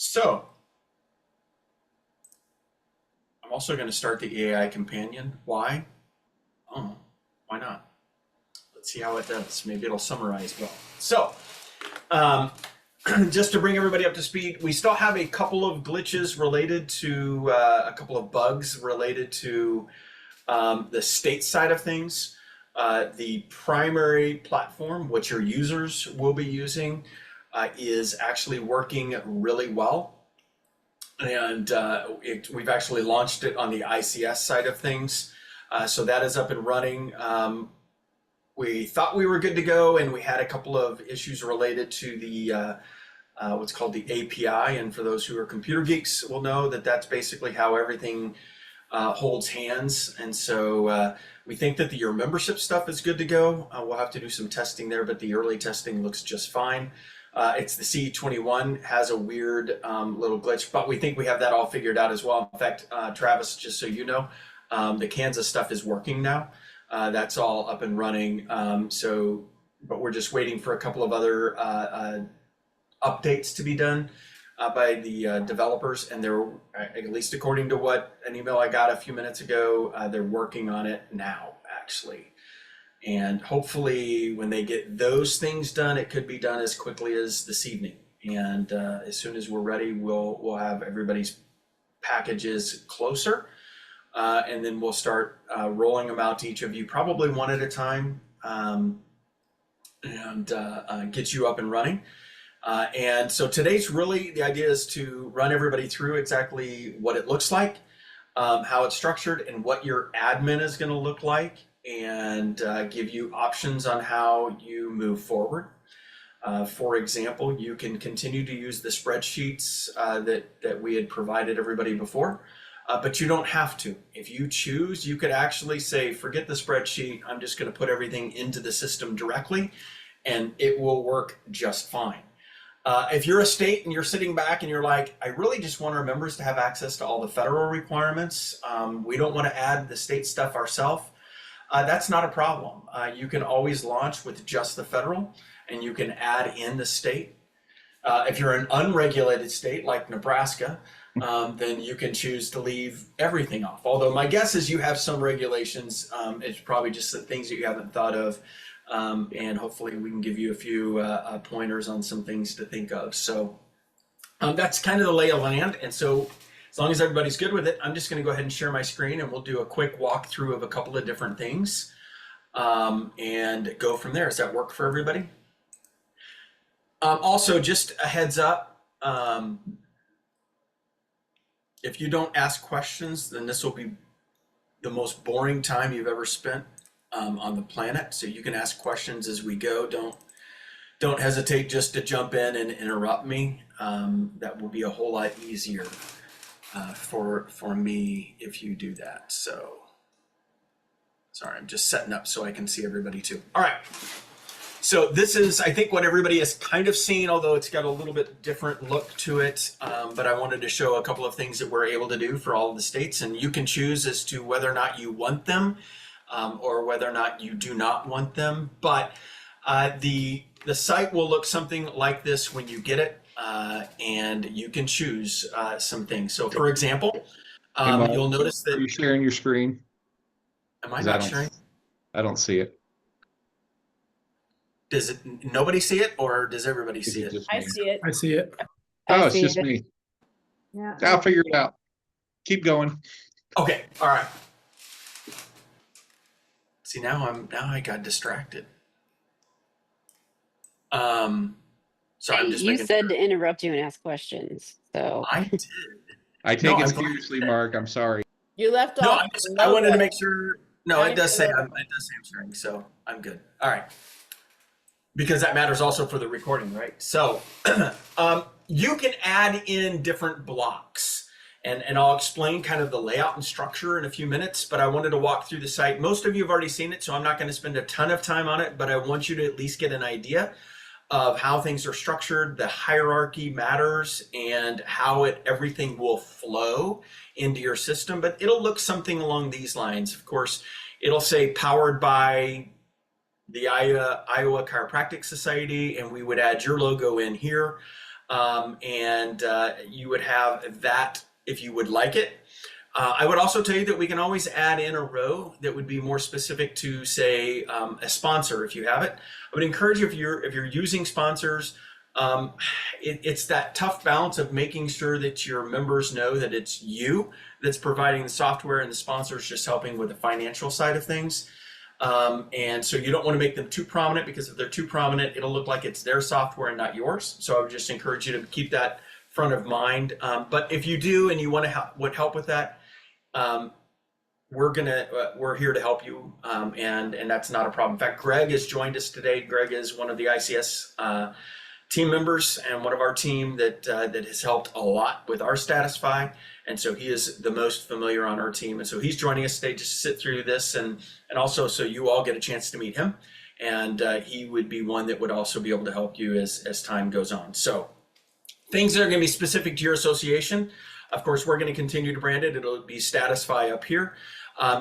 So I'm also going to start the AI companion. Why? Oh, why not? Let's see how it does. Maybe it'll summarize well. So um, just to bring everybody up to speed, we still have a couple of glitches related to a couple of bugs related to the state side of things. The primary platform, which your users will be using, is actually working really well. And we've actually launched it on the ICS side of things. So that is up and running. We thought we were good to go, and we had a couple of issues related to the what's called the API. And for those who are computer geeks will know that that's basically how everything holds hands. And so we think that your membership stuff is good to go. We'll have to do some testing there, but the early testing looks just fine. It's the C21 has a weird little glitch, but we think we have that all figured out as well. In fact, Travis, just so you know, the Kansas stuff is working now. That's all up and running. But we're just waiting for a couple of other updates to be done by the developers, and they're, at least according to what an email I got a few minutes ago, they're working on it now, actually. And hopefully when they get those things done, it could be done as quickly as this evening. And as soon as we're ready, we'll have everybody's packages closer. And then we'll start rolling them out to each of you, probably one at a time, and get you up and running. And so today's really, the idea is to run everybody through exactly what it looks like, how it's structured, and what your admin is going to look like, and give you options on how you move forward. For example, you can continue to use the spreadsheets that we had provided everybody before, but you don't have to. If you choose, you could actually say, forget the spreadsheet, I'm just going to put everything into the system directly, and it will work just fine. If you're a state and you're sitting back and you're like, I really just want our members to have access to all the federal requirements, we don't want to add the state stuff ourselves, that's not a problem. You can always launch with just the federal, and you can add in the state. If you're an unregulated state like Nebraska, then you can choose to leave everything off. Although my guess is you have some regulations. It's probably just the things that you haven't thought of. And hopefully we can give you a few pointers on some things to think of. So that's kind of the lay of land. And so as long as everybody's good with it, I'm just going to go ahead and share my screen, and we'll do a quick walkthrough of a couple of different things and go from there. Does that work for everybody? Also, just a heads up, if you don't ask questions, then this will be the most boring time you've ever spent on the planet. So you can ask questions as we go. Don't hesitate just to jump in and interrupt me. That will be a whole lot easier for me if you do that. So, sorry, I'm just setting up so I can see everybody too. All right. So this is, I think, what everybody has kind of seen, although it's got a little bit different look to it. But I wanted to show a couple of things that we're able to do for all of the states, and you can choose as to whether or not you want them or whether or not you do not want them. But the site will look something like this when you get it, and you can choose some things. So, for example, you'll notice that. Are you sharing your screen? Am I not sharing? I don't see it. Does it? Nobody see it, or does everybody see it? I see it. I see it. Oh, it's just me. Yeah. I'll figure it out. Keep going. Okay. All right. See, now I got distracted. So I'm just you said to interrupt you and ask questions, so I did. I take it seriously, Mark. I'm sorry. You left No, off. I wanted to make sure. No, it does say I'm sharing, so I'm good. All right. Because that matters also for the recording, right? So you can add in different blocks, and I'll explain kind of the layout and structure in a few minutes, but I wanted to walk through the site. Most of you have already seen it, so I'm not going to spend a ton of time on it, but I want you to at least get an idea of how things are structured. The hierarchy matters, and how everything will flow into your system, but it'll look something along these lines. Of course, it'll say powered by the Iowa Chiropractic Society, and we would add your logo in here. and you would have that if you would like it. I would also tell you that we can always add in a row that would be more specific to, say, a sponsor if you have it. I would encourage you, if you're using sponsors, it's that tough balance of making sure that your members know that it's you that's providing the software and the sponsors just helping with the financial side of things. And so you don't want to make them too prominent, because if they're too prominent, it'll look like it's their software and not yours. So I would just encourage you to keep that front of mind. But if you do and you want to help with that, we're here to help you, and that's not a problem. In fact, Greg has joined us today. Greg is one of the ICS team members and one of our team that has helped a lot with our Statusfi, and so he is the most familiar on our team, and so he's joining us today just to sit through this, and also so you all get a chance to meet him, and he would be one that would also be able to help you as time goes on. So things that are going to be specific to your association. Of course, we're going to continue to brand it. It'll be Statusfi up here.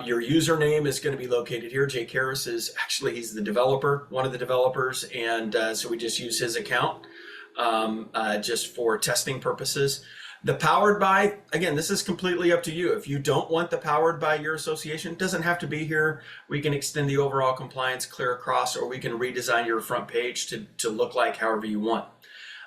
Your username is going to be located here. Jake Harris is actually, he's the developer, one of the developers, and so we just use his account just for testing purposes. The powered by, again, this is completely up to you. If you don't want the powered by your association, it doesn't have to be here. We can extend the overall compliance clear across, or we can redesign your front page to look like however you want.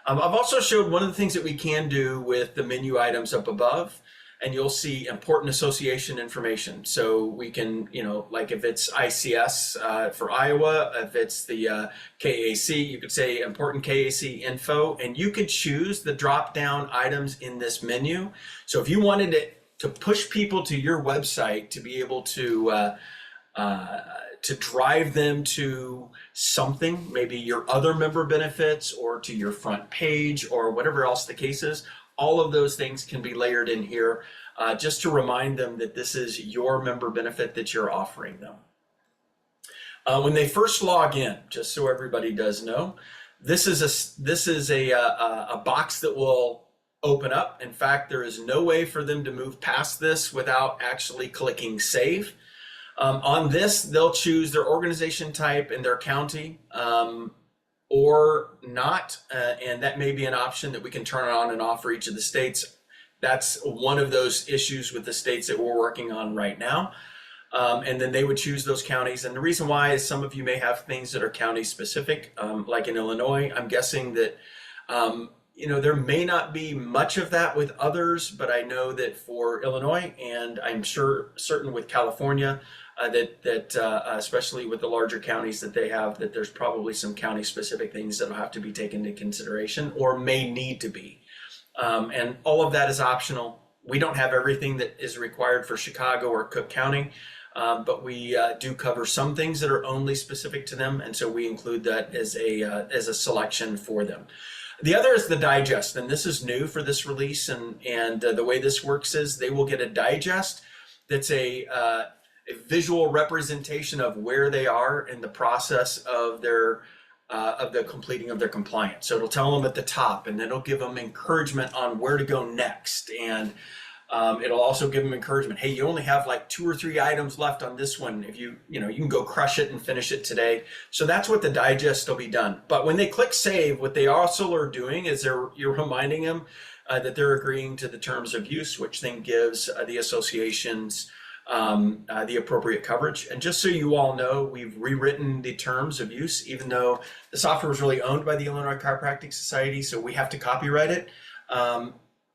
I've also showed one of the things that we can do with the menu items up above, and you'll see important association information. So we can, like if it's ICS for Iowa, if it's the KAC, you could say important KAC info, and you could choose the drop-down items in this menu. So if you wanted to push people to your website to be able to drive them to something, maybe your other member benefits or to your front page or whatever else the case is, all of those things can be layered in here just to remind them that this is your member benefit that you're offering them. When they first log in, just so everybody does know, this is a box that will open up. In fact, there is no way for them to move past this without actually clicking save. On this, they'll choose their organization type and their county or not, and that may be an option that we can turn on and off for each of the states. That's one of those issues with the states that we're working on right now. And then they would choose those counties. And the reason why is some of you may have things that are county specific, like in Illinois. I'm guessing that there may not be much of that with others, but I know that for Illinois, and I'm certain with California, that especially with the larger counties that they have, that there's probably some county specific things that'll have to be taken into consideration or may need to be. And all of that is optional. We don't have everything that is required for Chicago or Cook County, but we do cover some things that are only specific to them, and so we include that as a selection for them. The other is the digest, and this is new for this release, and the way this works is they will get a digest that's a visual representation of where they are in the process of the completing of their compliance. So it'll tell them at the top, and then it'll give them encouragement on where to go next, and it'll also give them encouragement. Hey, you only have like 2 or 3 items left on this one. If you can go crush it and finish it today. So that's what the digest will be done. But when they click save, what they also are doing is you're reminding them that they're agreeing to the terms of use, which then gives the associations the appropriate coverage. And just so you all know, we've rewritten the terms of use, even though the software was really owned by the Illinois Chiropractic Society, so we have to copyright it.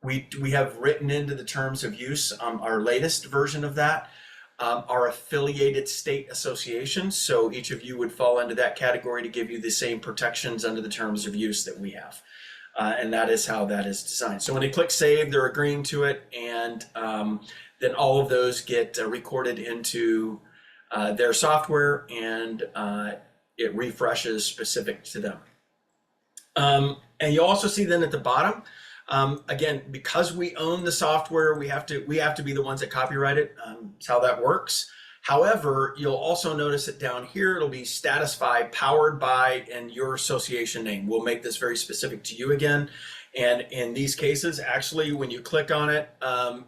We have written into the terms of use, our latest version of that, our affiliated state associations. So each of you would fall into that category to give you the same protections under the terms of use that we have. And that is how that is designed. So when they click save, they're agreeing to it, and then all of those get recorded into their software, and it refreshes specific to them. And you'll also see then at the bottom, again, because we own the software, we have to be the ones that copyright it. That's how that works. However, you'll also notice that down here, it'll be Statusfi powered by and your association name. We'll make this very specific to you again. And in these cases, actually, when you click on it,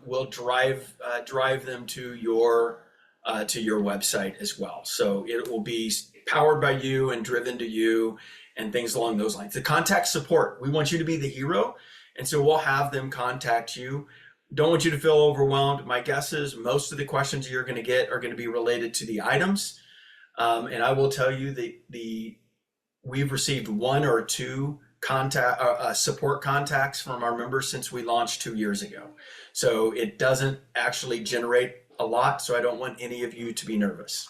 we'll drive them to your website as well. So it will be powered by you and driven to you. and things along those lines. The contact support, we want you to be the hero, and so we'll have them contact you. Don't want you to feel overwhelmed. My guess is most of the questions you're going to get are going to be related to the items. And I will tell you that we've received 1 or 2 support contacts from our members since we launched 2 years ago. So it doesn't actually generate a lot, so I don't want any of you to be nervous.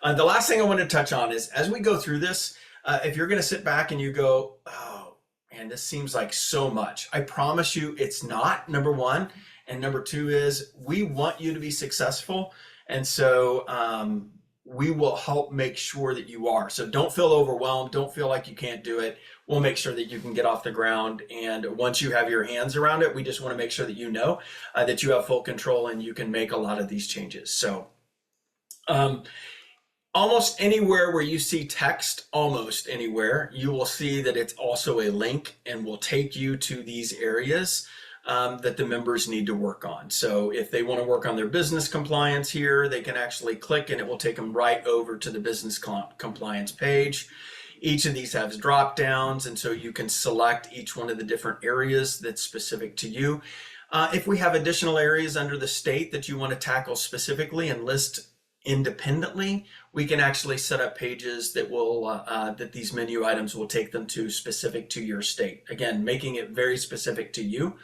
The last thing I want to touch on is, as we go through this, if you're going to sit back and you go, oh, and this seems like so much, I promise you it's not, number one. And number two is, we want you to be successful. And so we will help make sure that you are. So don't feel overwhelmed. Don't feel like you can't do it. We'll make sure that you can get off the ground. And once you have your hands around it, we just want to make sure that you know that you have full control and you can make a lot of these changes. So almost anywhere where you see text, almost anywhere, you will see that it's also a link and will take you to these areas that the members need to work on. So if they want to work on their business compliance here, they can actually click and it will take them right over to the business compliance page. Each of these has drop downs, and so you can select each one of the different areas that's specific to you. If we have additional areas under the state that you want to tackle specifically and list independently, we can actually set up pages that will that these menu items will take them to specific to your state. Again, making it very specific to you.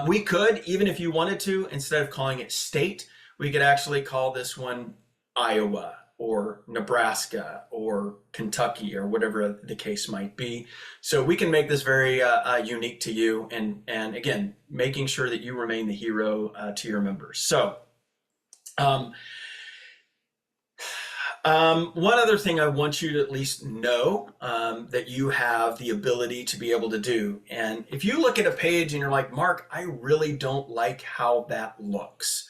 We could, even if you wanted to, instead of calling it state, we could actually call this one Iowa or Nebraska or Kentucky or whatever the case might be. So we can make this very unique to you, and again, making sure that you remain the hero to your members. So one other thing I want you to at least know that you have the ability to be able to do. And if you look at a page and you're like, Mark, I really don't like how that looks.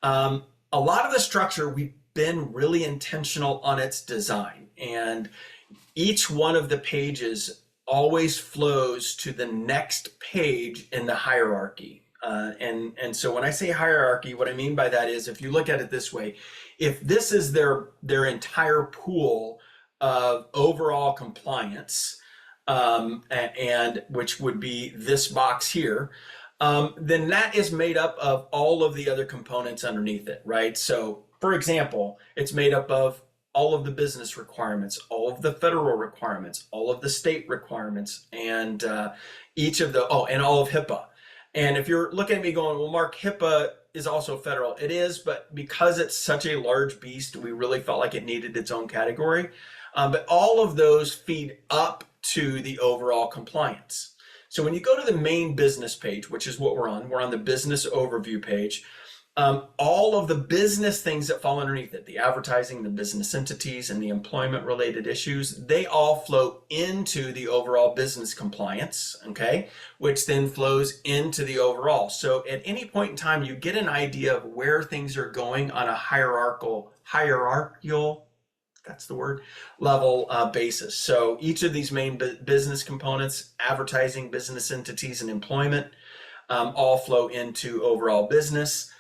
A lot of the structure, we've been really intentional on its design. And each one of the pages always flows to the next page in the hierarchy. And so when I say hierarchy, what I mean by that is, if you look at it this way, if this is their entire pool of overall compliance, and which would be this box here, then that is made up of all of the other components underneath it, right? So for example, it's made up of all of the business requirements, all of the federal requirements, all of the state requirements, and each of the, and all of HIPAA. And if you're looking at me going, well, Mark, HIPAA is also federal. It is, but because it's such a large beast, we really felt like it needed its own category. But all of those feed up to the overall compliance. So when you go to the main business page, which is what we're on the business overview page, all of the business things that fall underneath it, the advertising, the business entities, and the employment related issues, they all flow into the overall business compliance, okay, which then flows into the overall. So at any point in time, you get an idea of where things are going on a hierarchical, that's the word, level basis. So each of these main business components, advertising, business entities, and employment, all flow into overall business.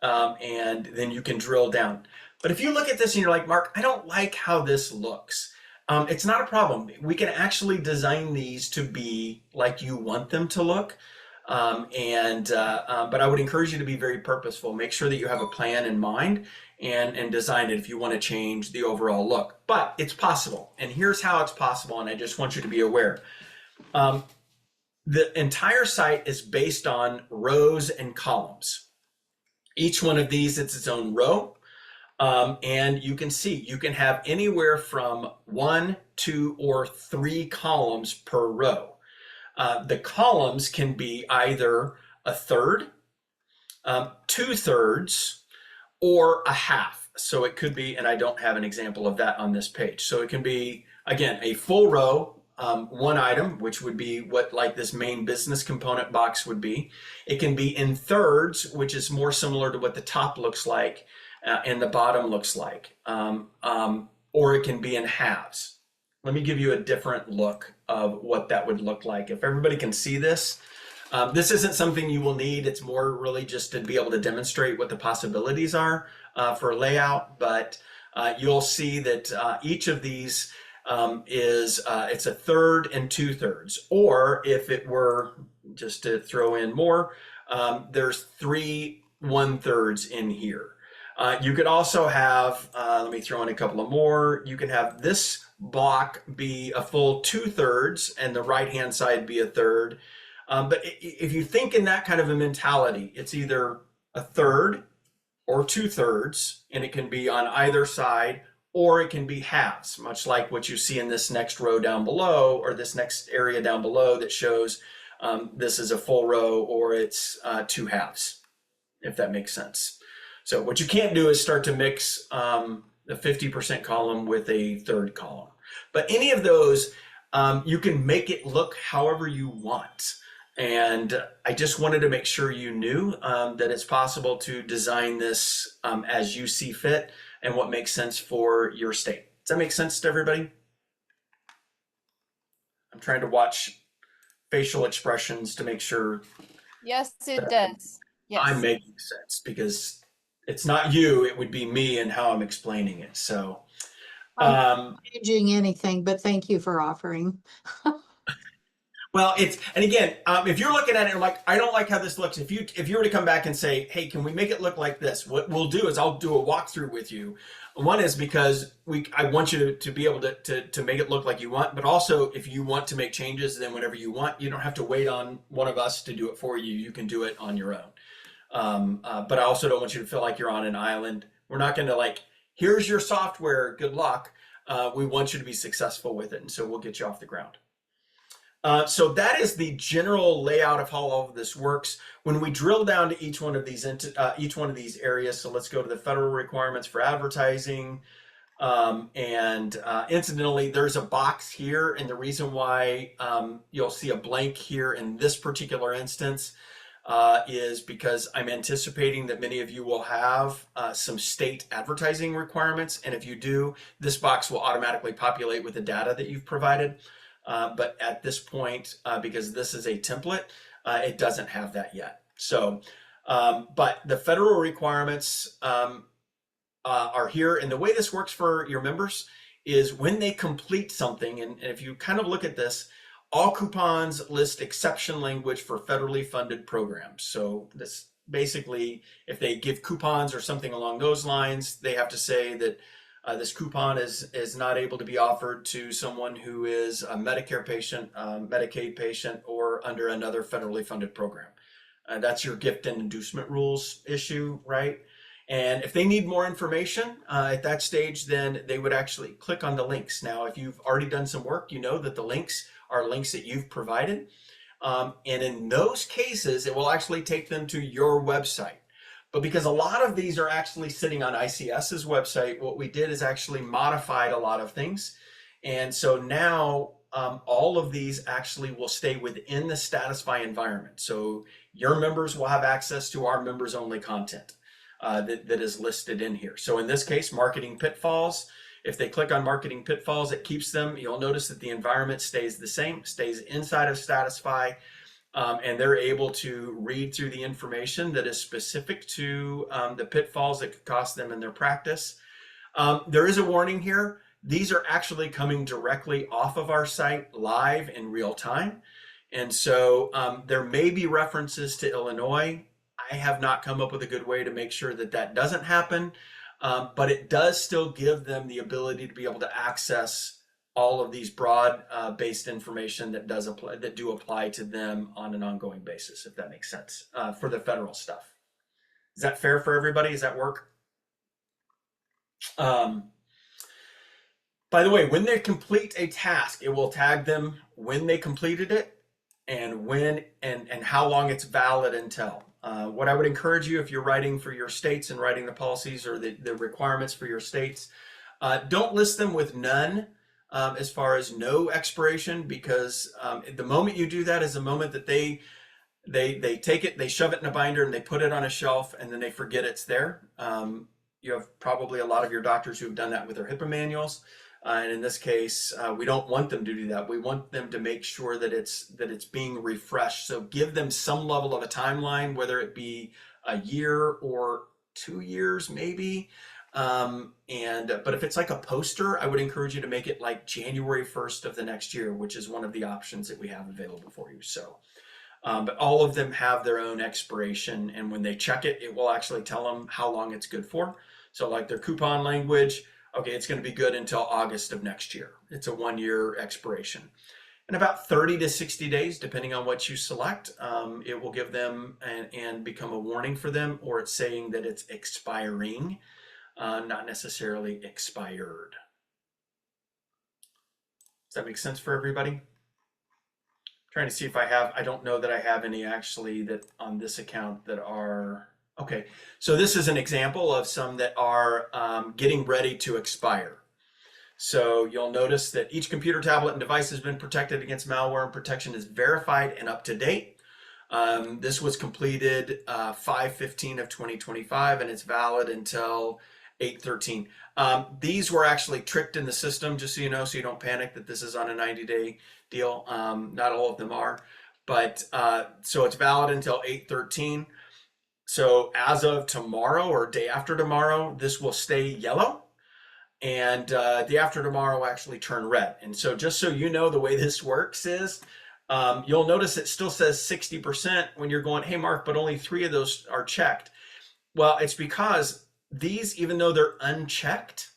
And then you can drill down. But if you look at this and you're like, Mark, I don't like how this looks. It's not a problem. We can actually design these to be like you want them to look. But I would encourage you to be very purposeful. Make sure that you have a plan in mind and design it if you want to change the overall look. But it's possible. And here's how it's possible. And I just want you to be aware. The entire site is based on rows and columns. Each one of these, it's its own row. And you can see, you can have anywhere from 1, 2, or 3 columns per row. The columns can be either a third, 2/3, or a half. So it could be, and I don't have an example of that on this page. So it can be, again, a full row, one item, which would be what like this main business component box would be. It can be in thirds, which is more similar to what the top looks like and the bottom looks like, or it can be in halves. Let me give you a different look of what that would look like. If everybody can see this, this isn't something you will need. It's more really just to be able to demonstrate what the possibilities are for layout, but you'll see that each of these is it's a third and 2/3. Or if it were, just to throw in more, there's 3 1/3s in here. You could also have, let me throw in a couple of more. You can have this block be a full 2/3 and the right-hand side be a third. But if you think in that kind of a mentality, it's either a third or 2/3, and it can be on either side, or it can be halves, much like what you see in this next row down below, or this next area down below that shows this is a full row or it's 2 halves, if that makes sense. So what you can't do is start to mix the 50% column with a third column. But any of those, you can make it look however you want. And I just wanted to make sure you knew that it's possible to design this as you see fit and what makes sense for your state. Does that make sense to everybody? I'm trying to watch facial expressions to make sure. Yes, it does. Yes. I'm making sense, because it's not you, it would be me and how I'm explaining it. So, I'm not changing anything, but thank you for offering. well, it's, and again, if you're looking at it and like, I don't like how this looks. If you were to come back and say, hey, can we make it look like this? What we'll do is I'll do a walkthrough with you. One is because I want you to be able to make it look like you want, but also if you want to make changes, then whenever you want, you don't have to wait on one of us to do it for you. You can do it on your own. But I also don't want you to feel like you're on an island. We're not going to like, here's your software, good luck. We want you to be successful with it. And so we'll get you off the ground. So that is the general layout of how all of this works. When we drill down to each one of these areas, so let's go to the federal requirements for advertising. Incidentally, there's a box here, and the reason why you'll see a blank here in this particular instance is because I'm anticipating that many of you will have some state advertising requirements, and if you do, this box will automatically populate with the data that you've provided. But at this point, because this is a template, it doesn't have that yet. So, but the federal requirements are here. And the way this works for your members is when they complete something, and if you kind of look at this, all coupons list exception language for federally funded programs. So this basically, if they give coupons or something along those lines, they have to say that this coupon is not able to be offered to someone who is a Medicare patient, Medicaid patient, or under another federally funded program. That's your gift and inducement rules issue, right? And if they need more information at that stage, then they would actually click on the links. Now, if you've already done some work, you know that the links are links that you've provided. And in those cases, it will actually take them to your website. But because a lot of these are actually sitting on ICS's website, what we did is actually modified a lot of things. And so now all of these actually will stay within the Statusfi environment. So your members will have access to our members only content that is listed in here. So in this case, marketing pitfalls. If they click on marketing pitfalls, it keeps them. You'll notice that the environment stays the same, stays inside of Statusfi. And they're able to read through the information that is specific to the pitfalls that could cost them in their practice. There is a warning here. These are actually coming directly off of our site live in real time. And so there may be references to Illinois. I have not come up with a good way to make sure that that doesn't happen, but it does still give them the ability to be able to access all of these broad based information that do apply to them on an ongoing basis, if that makes sense, for the federal stuff. Is that fair for everybody? Does that work? By the way, when they complete a task, it will tag them when they completed it and when and how long it's valid until. What I would encourage you, if you're writing for your states and writing the policies or the requirements for your states, don't list them with none. As far as no expiration, because the moment you do that is the moment that they take it, they shove it in a binder and they put it on a shelf and then they forget it's there. You have probably a lot of your doctors who have done that with their HIPAA manuals. And in this case, we don't want them to do that. We want them to make sure that it's being refreshed. So give them some level of a timeline, whether it be a year or 2 years, maybe. But if it's like a poster, I would encourage you to make it like January 1st of the next year, which is one of the options that we have available for you. So, but all of them have their own expiration, and when they check it, it will actually tell them how long it's good for. So like their coupon language, okay, it's going to be good until August of next year. It's a 1-year expiration. In about 30 to 60 days, depending on what you select, it will give them and become a warning for them, or it's saying that it's expiring, not necessarily expired. Does that make sense for everybody? Trying to see if I don't know that I have any actually that on this account that are, okay. So this is an example of some that are getting ready to expire. So you'll notice that each computer, tablet, and device has been protected against malware, and protection is verified and up to date. This was completed 5/15 of 2025, and it's valid until 8/13. These were actually tricked in the system, just so you know, so you don't panic that this is on a 90-day deal. Not all of them are, but so it's valid until 8/13. So as of tomorrow or day after tomorrow, this will stay yellow. And the after tomorrow will actually turn red. And so just so you know, the way this works is you'll notice it still says 60% when you're going, hey, Mark, but only 3 of those are checked. Well, it's because these, even though they're unchecked,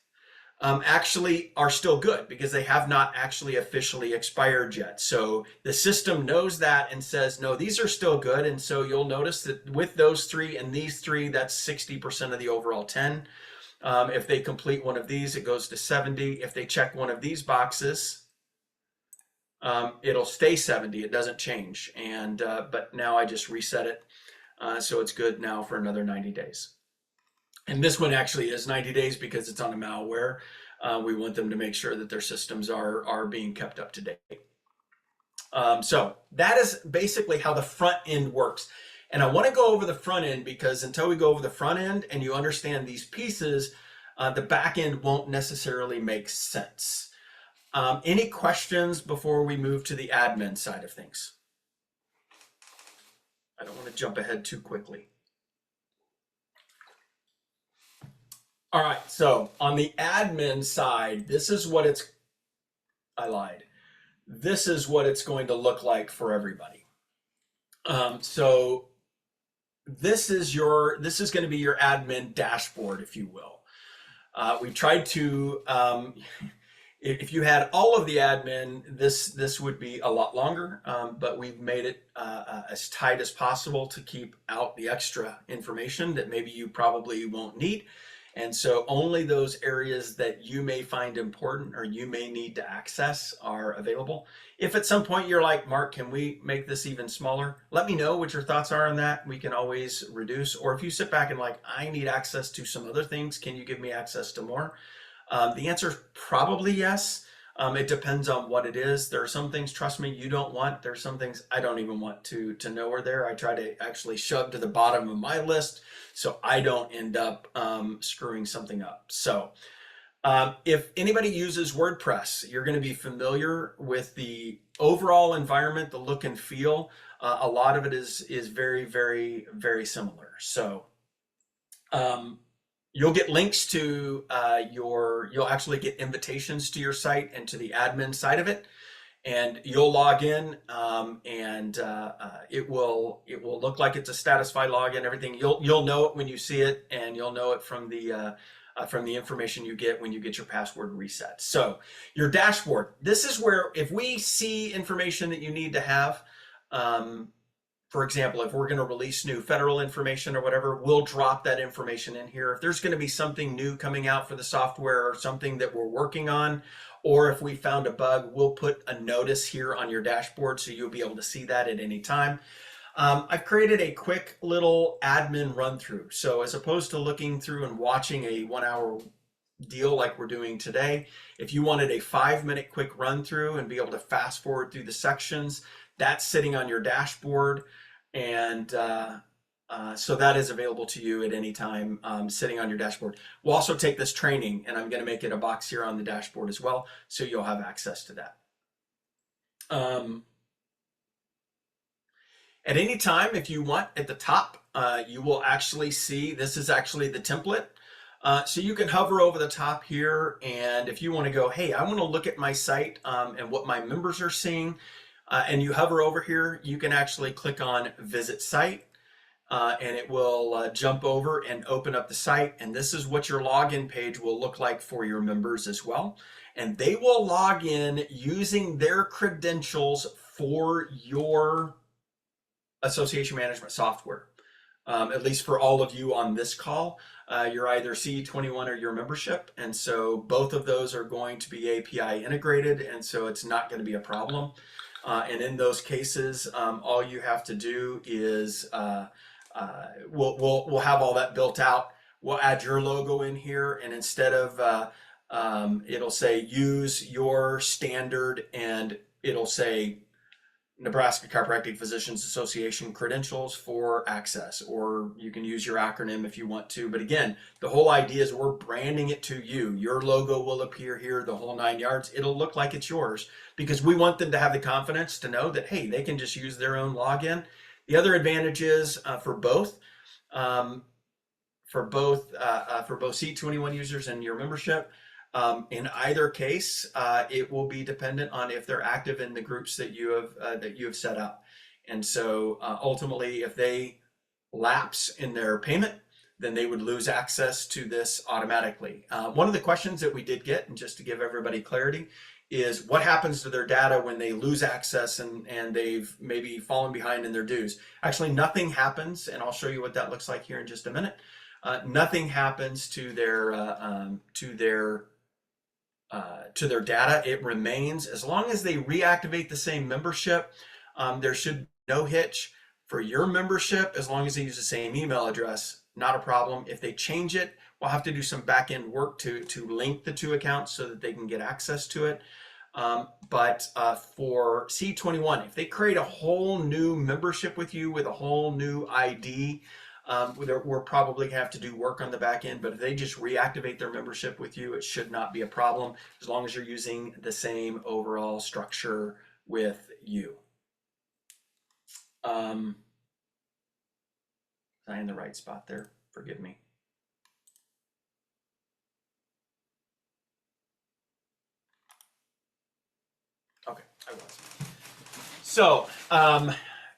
actually are still good because they have not actually officially expired yet. So the system knows that and says, no, these are still good. And so you'll notice that with those 3 and these 3, that's 60% of the overall 10. If they complete one of these, it goes to 70. If they check one of these boxes, it'll stay 70. It doesn't change. And but now I just reset it, so it's good now for another 90 days. And this one actually is 90 days because it's on a malware. We want them to make sure that their systems are being kept up to date. So that is basically how the front end works. And I want to go over the front end because until we go over the front end and you understand these pieces, the back end won't necessarily make sense. Any questions before we move to the admin side of things? I don't want to jump ahead too quickly. All right, so on the admin side, this is what it's, I lied. This is what it's going to look like for everybody. So this is going to be your admin dashboard, if you will. We tried to, if you had all of the admin, this would be a lot longer, but we've made it as tight as possible to keep out the extra information that maybe you probably won't need. And so only those areas that you may find important or you may need to access are available. If at some point you're like, Mark, can we make this even smaller? Let me know what your thoughts are on that. We can always reduce. Or if you sit back and like, I need access to some other things, can you give me access to more? The answer is probably yes. It depends on what it is. There are some things, trust me, you don't want. There are some things I don't even want to know are there. I try to actually shove to the bottom of my list so I don't end up screwing something up. So if anybody uses WordPress, you're going to be familiar with the overall environment, the look and feel. A lot of it is very, very, very similar. So you'll get links to you'll actually get invitations to your site and to the admin side of it, and you'll log in, and it will look like it's a Statusfi login. Everything you'll know it when you see it, and you'll know it from the information you get when you get your password reset. So your dashboard. This is where if we see information that you need to have. For example, if we're going to release new federal information or whatever, we'll drop that information in here. If there's going to be something new coming out for the software or something that we're working on, or if we found a bug, we'll put a notice here on your dashboard so you'll be able to see that at any time. I've created a quick little admin run through. So as opposed to looking through and watching a 1-hour deal like we're doing today, if you wanted a 5-minute quick run through and be able to fast forward through the sections, that's sitting on your dashboard, and so that is available to you at any time, sitting on your dashboard. We'll also take this training, and I'm going to make it a box here on the dashboard as well, so you'll have access to that. At any time, if you want, at the top, you will actually see, this is actually the template. So you can hover over the top here, and if you want to go, hey, I want to look at my site and what my members are seeing, and you hover over here, you can actually click on Visit Site, and it will jump over and open up the site. And this is what your login page will look like for your members as well. And they will log in using their credentials for your association management software. At least for all of you on this call, you're either C21 or your membership. And so both of those are going to be API integrated. And so it's not going to be a problem. And in those cases, all you have to do is we'll have all that built out. We'll add your logo in here, and instead of it'll say use your standard, and it'll say Nebraska Chiropractic Physicians Association credentials for access, or you can use your acronym if you want to. But again, the whole idea is we're branding it to you. Your logo will appear here, the whole 9 yards. It'll look like it's yours because we want them to have the confidence to know that, hey, they can just use their own login. The other advantage is for both C21 users and your membership. In either case, it will be dependent on if they're active in the groups that you have set up. And so ultimately, if they lapse in their payment, then they would lose access to this automatically. One of the questions that we did get, and just to give everybody clarity, is what happens to their data when they lose access and they've maybe fallen behind in their dues. Actually, nothing happens, and I'll show you what that looks like here in just a minute. Nothing happens to their data. It remains as long as they reactivate the same membership. There should be no hitch for your membership as long as they use the same email address. Not a problem. If they change it, we'll have to do some back end work to link the two accounts so that they can get access to it. But for C21, if they create a whole new membership with you with a whole new ID, we're probably gonna have to do work on the back end. But if they just reactivate their membership with you, it should not be a problem as long as you're using the same overall structure with you. Am I in the right spot there? Forgive me. Okay, I was. So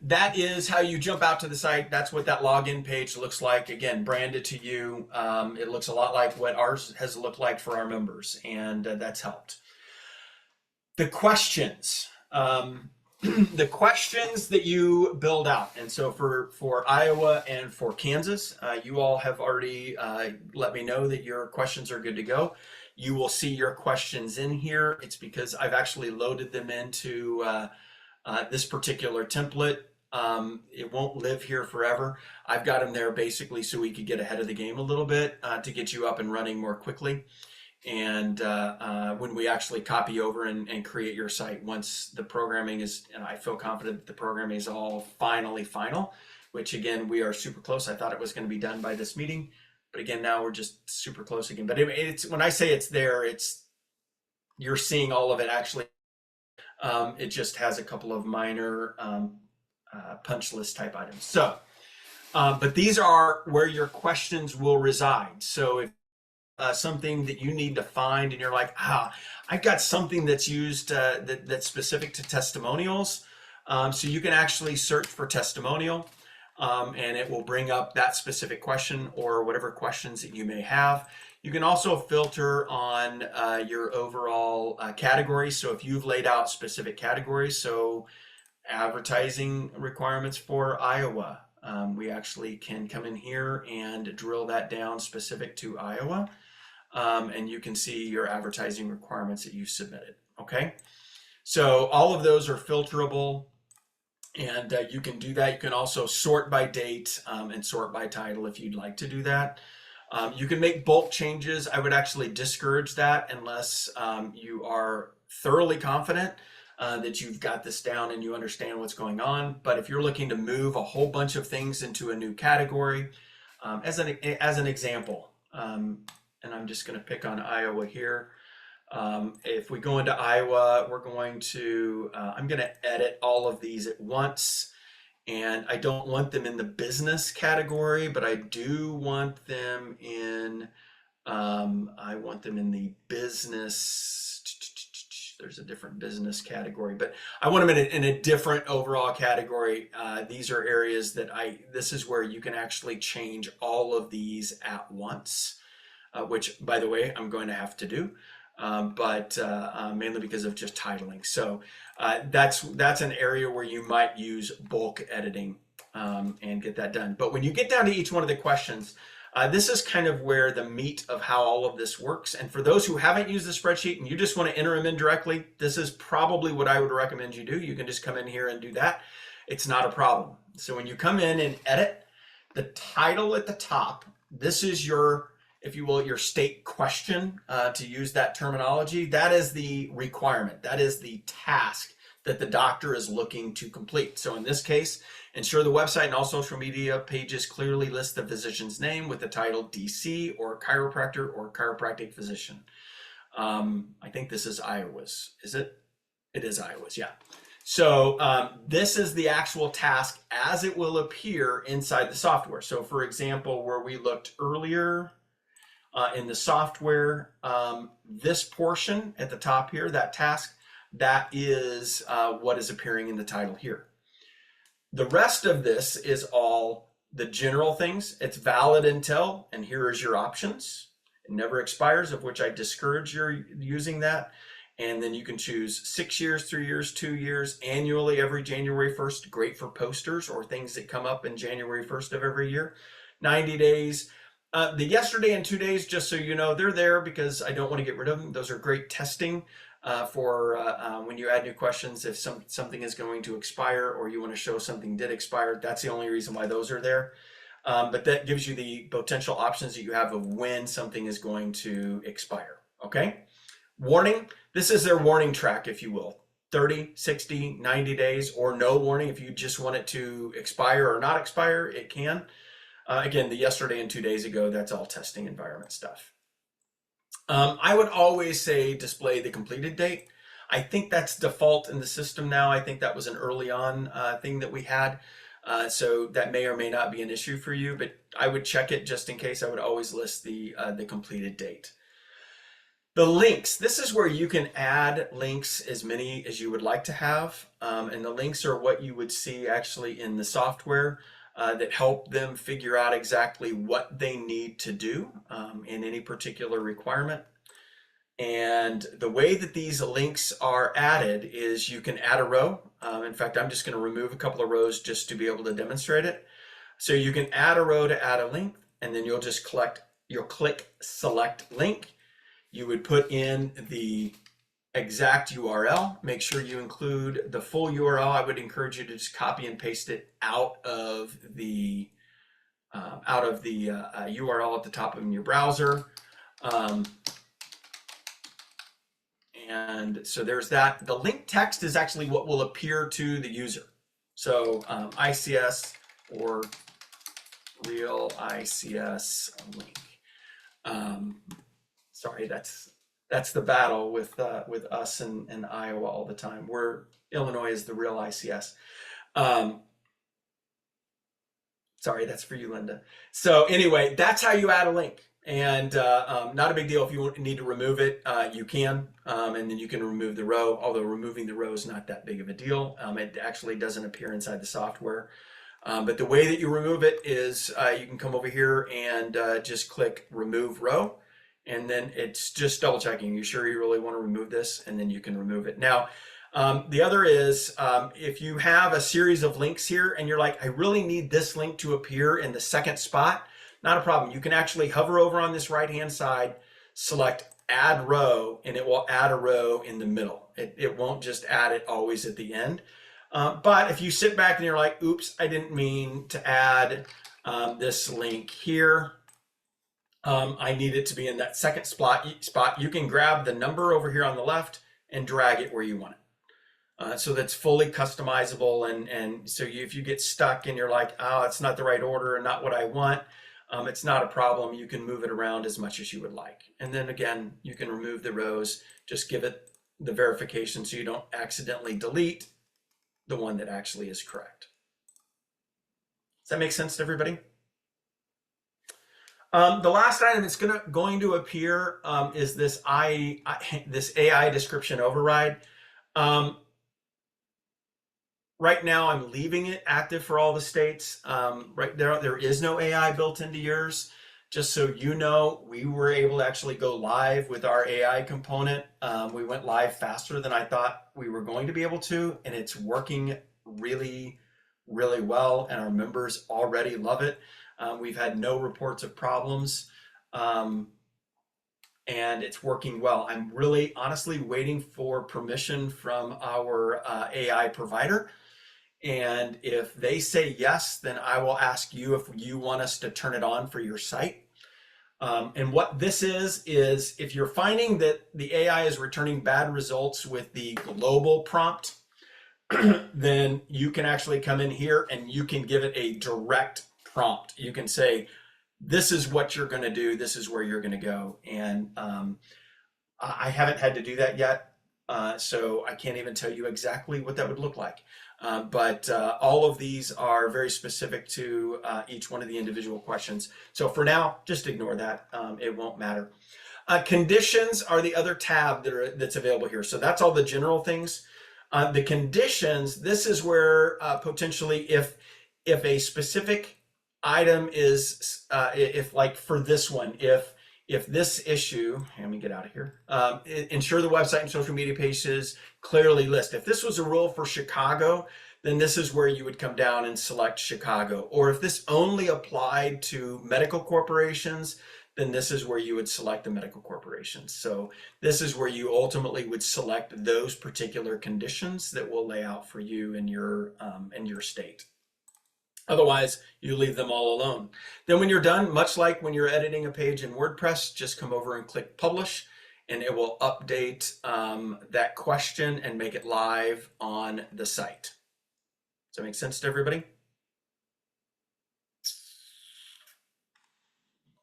that is how you jump out to the site. That's what that login page looks like. Again, branded to you. It looks a lot like what ours has looked like for our members, and that's helped. The questions. The questions that you build out. And so for Iowa and for Kansas, you all have already let me know that your questions are good to go. You will see your questions in here. It's because I've actually loaded them into this particular template. It won't live here forever. I've got them there basically so we could get ahead of the game a little bit to get you up and running more quickly. And when we actually copy over and create your site, once the programming is, and I feel confident that the programming is all finally final, which again, we are super close. I thought it was going to be done by this meeting, but again, now we're just super close again. But it's when I say it's there, you're seeing all of it actually. It just has a couple of minor punch list type items. So, but these are where your questions will reside. So if something that you need to find and you're like, I've got something that's used that's specific to testimonials. So you can actually search for testimonial and it will bring up that specific question or whatever questions that you may have. You can also filter on your overall categories. So if you've laid out specific categories, so advertising requirements for Iowa, we actually can come in here and drill that down specific to Iowa. And you can see your advertising requirements that you submitted. Okay, so all of those are filterable, and you can do that. You can also sort by date and sort by title if you'd like to do that. You can make bulk changes. I would actually discourage that unless you are thoroughly confident that you've got this down and you understand what's going on. But if you're looking to move a whole bunch of things into a new category, as an example, and I'm just going to pick on Iowa here. If we go into Iowa, we're going to, I'm going to edit all of these at once. And I don't want them in the business category, but I do want them in I want them in the business. There's a different business category, but I want them in a different overall category. These are areas that this is where you can actually change all of these at once, which, by the way, I'm going to have to do, but mainly because of just titling. So that's an area where you might use bulk editing and get that done. But when you get down to each one of the questions, this is kind of where the meat of how all of this works. And for those who haven't used the spreadsheet and you just want to enter them in directly, this is probably what I would recommend you do. You can just come in here and do that. It's not a problem. So when you come in and edit, the title at the top, this is your, if you will, your state question, to use that terminology. That is the requirement. That is the task that the doctor is looking to complete. So in this case, ensure the website and all social media pages clearly list the physician's name with the title DC or chiropractor or chiropractic physician. I think this is Iowa's, is it? It is Iowa's, yeah. So this is the actual task as it will appear inside the software. So for example, where we looked earlier in the software, this portion at the top here, that task, that is what is appearing in the title here. The rest of this is all the general things. It's valid until, and here is your options. It never expires, of which I discourage your using that. And then you can choose 6 years, 3 years, 2 years, annually every January 1st. Great for posters or things that come up in January 1st of every year. 90 days. The yesterday and 2 days, just so you know, they're there because I don't want to get rid of them. Those are great testing for when you add new questions. If something is going to expire or you want to show something did expire, that's the only reason why those are there. But that gives you the potential options that you have of when something is going to expire. Okay. Warning. This is their warning track, if you will. 30, 60, 90 days or no warning. If you just want it to expire or not expire, it can. Again, the yesterday and 2 days ago, that's all testing environment stuff. I would always say display the completed date. I think that's default in the system now. I think that was an early on thing that we had. So that may or may not be an issue for you, but I would check it just in case. I would always list the completed date. The links, this is where you can add links, as many as you would like to have. And the links are what you would see actually in the software that help them figure out exactly what they need to do in any particular requirement. And the way that these links are added is you can add a row. In fact, I'm just going to remove a couple of rows just to be able to demonstrate it. So you can add a row to add a link, and then you'll just click select link. You would put in the exact URL. Make sure you include the full URL. I would encourage you to just copy and paste it out of the URL at the top of your browser. And so there's that. The link text is actually what will appear to the user. So ICS or real ICS link. Sorry, that's the battle with us and Iowa all the time. Illinois is the real ICS. Sorry, that's for you, Linda. So anyway, that's how you add a link. And not a big deal. If you need to remove it, you can. And then you can remove the row, although removing the row is not that big of a deal. It actually doesn't appear inside the software. But the way that you remove it is you can come over here and just click remove row. And then it's just double checking. You sure you really want to remove this? And then you can remove it. Now, the other is if you have a series of links here and you're like, I really need this link to appear in the second spot, not a problem. You can actually hover over on this right-hand side, select add row, and it will add a row in the middle. It won't just add it always at the end. But if you sit back and you're like, oops, I didn't mean to add this link here. I need it to be in that second spot. You can grab the number over here on the left and drag it where you want it. So that's fully customizable. And so if you get stuck and you're like, oh, it's not the right order and not what I want, it's not a problem. You can move it around as much as you would like. And then again, you can remove the rows, just give it the verification so you don't accidentally delete the one that actually is correct. Does that make sense to everybody? The last item that's going to appear is this this AI description override. Right now, I'm leaving it active for all the states. Right there is no AI built into yours. Just so you know, we were able to actually go live with our AI component. We went live faster than I thought we were going to be able to, and it's working really, really well, and our members already love it. We've had no reports of problems, and it's working well. I'm really honestly waiting for permission from our AI provider. And if they say yes, then I will ask you if you want us to turn it on for your site. And what this is if you're finding that the AI is returning bad results with the global prompt, then you can actually come in here and you can give it a direct prompt. You can say, this is what you're going to do. This is where you're going to go. And I haven't had to do that yet. So I can't even tell you exactly what that would look like. But all of these are very specific to each one of the individual questions. So for now, just ignore that. It won't matter. Conditions are the other tab that's available here. So that's all the general things. The conditions, this is where potentially if a specific item is, if like for this one, if this issue, let me get out of here, ensure the website and social media pages clearly list. If this was a rule for Chicago, then this is where you would come down and select Chicago. Or if this only applied to medical corporations, then this is where you would select the medical corporations. So this is where you ultimately would select those particular conditions that will lay out for you in your state. Otherwise, you leave them all alone. Then when you're done, much like when you're editing a page in WordPress, just come over and click publish, and it will update that question and make it live on the site. Does that make sense to everybody?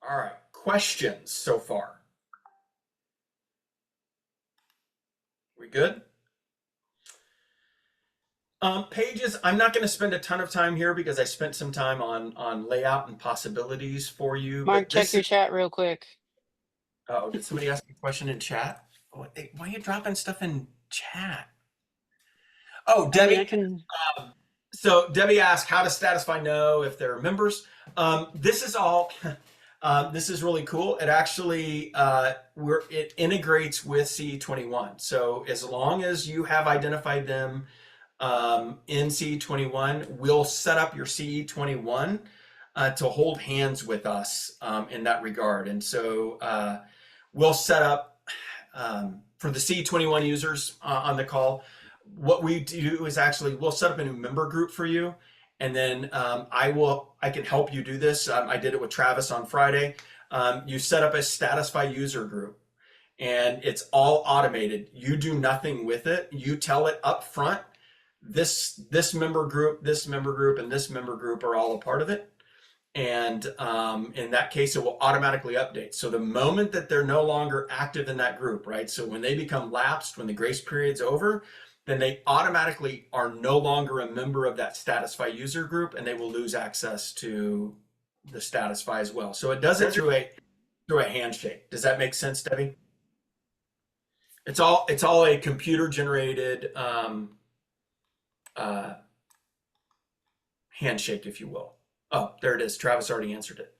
All right, questions so far? We good? Pages, I'm not going to spend a ton of time here because I spent some time on layout and possibilities for you. Mark, check your chat real quick. Oh, did somebody ask a question in chat? Oh, hey, why are you dropping stuff in chat? Oh, Debbie. I can... So Debbie asked, how does Statusfi know if they're members? This is all, this is really cool. It actually, it integrates with CE21. So as long as you have identified them in CE21, we'll set up your CE21 to hold hands with us in that regard. And so we'll set up for the CE21 users on the call. What we do is actually we'll set up a new member group for you, and then I can help you do this. I did it with Travis on Friday. You set up a Statusfi user group, and it's all automated. You do nothing with it. You tell it up front, this member group, this member group, and this member group are all a part of it. And in that case, it will automatically update. So the moment that they're no longer active in that group, right? So when they become lapsed, when the grace period's over, then they automatically are no longer a member of that Statusfi user group, and they will lose access to the Statusfi as well. So it does it through a handshake. Does that make sense, Debbie? It's all a computer generated handshake, if you will. Oh, there it is. Travis already answered it.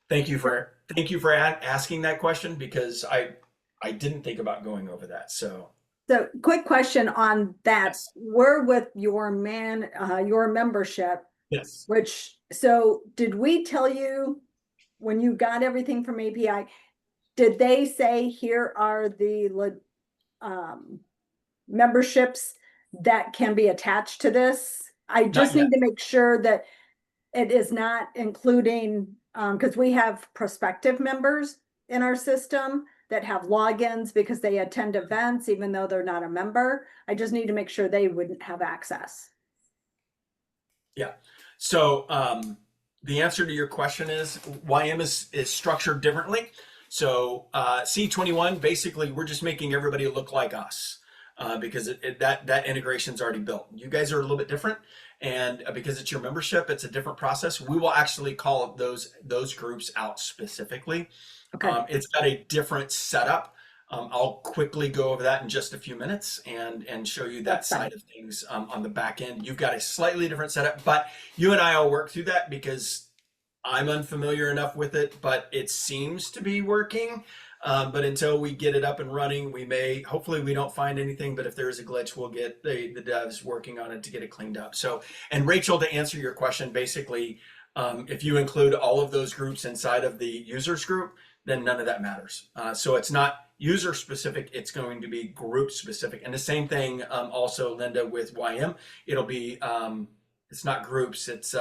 Thank you for asking that question, because I didn't think about going over that. So quick question on that. Yes. We're with your membership. Yes. So did we tell you when you got everything from API, did they say here are the memberships that can be attached to this? I just need to make sure that it is not including, because we have prospective members in our system that have logins because they attend events, even though they're not a member. I just need to make sure they wouldn't have access. Yeah. So the answer to your question is YM is structured differently. So C21, basically, we're just making everybody look like us. because that integration's already built. You guys are a little bit different, and because it's your membership, it's a different process. We will actually call those groups out specifically. Okay. It's got a different setup. I'll quickly go over that in just a few minutes and show you that That's fine. side of things on the back end. You've got a slightly different setup, but you and I will work through that because I'm unfamiliar enough with it, but it seems to be working. But until we get it up and running, hopefully we don't find anything, but if there is a glitch, we'll get the devs working on it to get it cleaned up. So, and Rachel, to answer your question, basically, if you include all of those groups inside of the users group, then none of that matters. So it's not user specific, it's going to be group specific. And the same thing also, Linda, with YM, it'll be, it's not groups, it's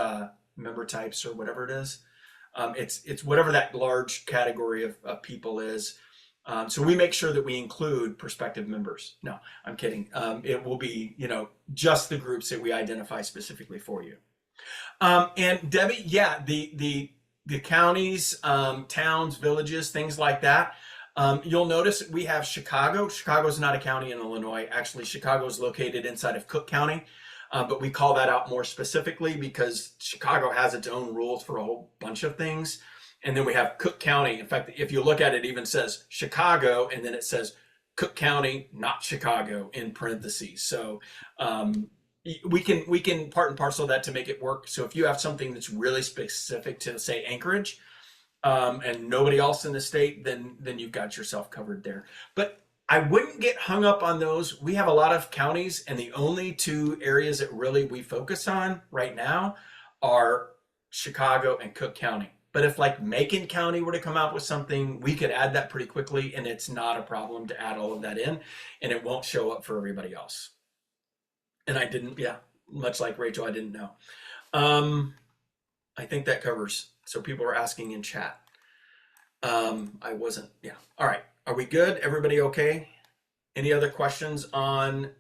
member types or whatever it is. It's whatever that large category of people is. So we make sure that we include prospective members. No, I'm kidding. It will be, just the groups that we identify specifically for you. And Debbie, yeah, the counties, towns, villages, things like that. You'll notice we have Chicago. Chicago's not a county in Illinois. Actually, Chicago is located inside of Cook County. But we call that out more specifically because Chicago has its own rules for a whole bunch of things. And then we have Cook County. In fact, if you look at it, it even says Chicago, and then it says Cook County, not Chicago, in parentheses. So we can part and parcel that to make it work. So if you have something that's really specific to, say, Anchorage, and nobody else in the state, then you've got yourself covered there. But I wouldn't get hung up on those. We have a lot of counties, and the only two areas that really we focus on right now are Chicago and Cook County. But if like Macon County were to come out with something, we could add that pretty quickly, and it's not a problem to add all of that in, and it won't show up for everybody else. And I didn't, much like Rachel, I didn't know. I think that covers. So people are asking in chat. I wasn't, all right. Are we good? Everybody okay? Any other questions on,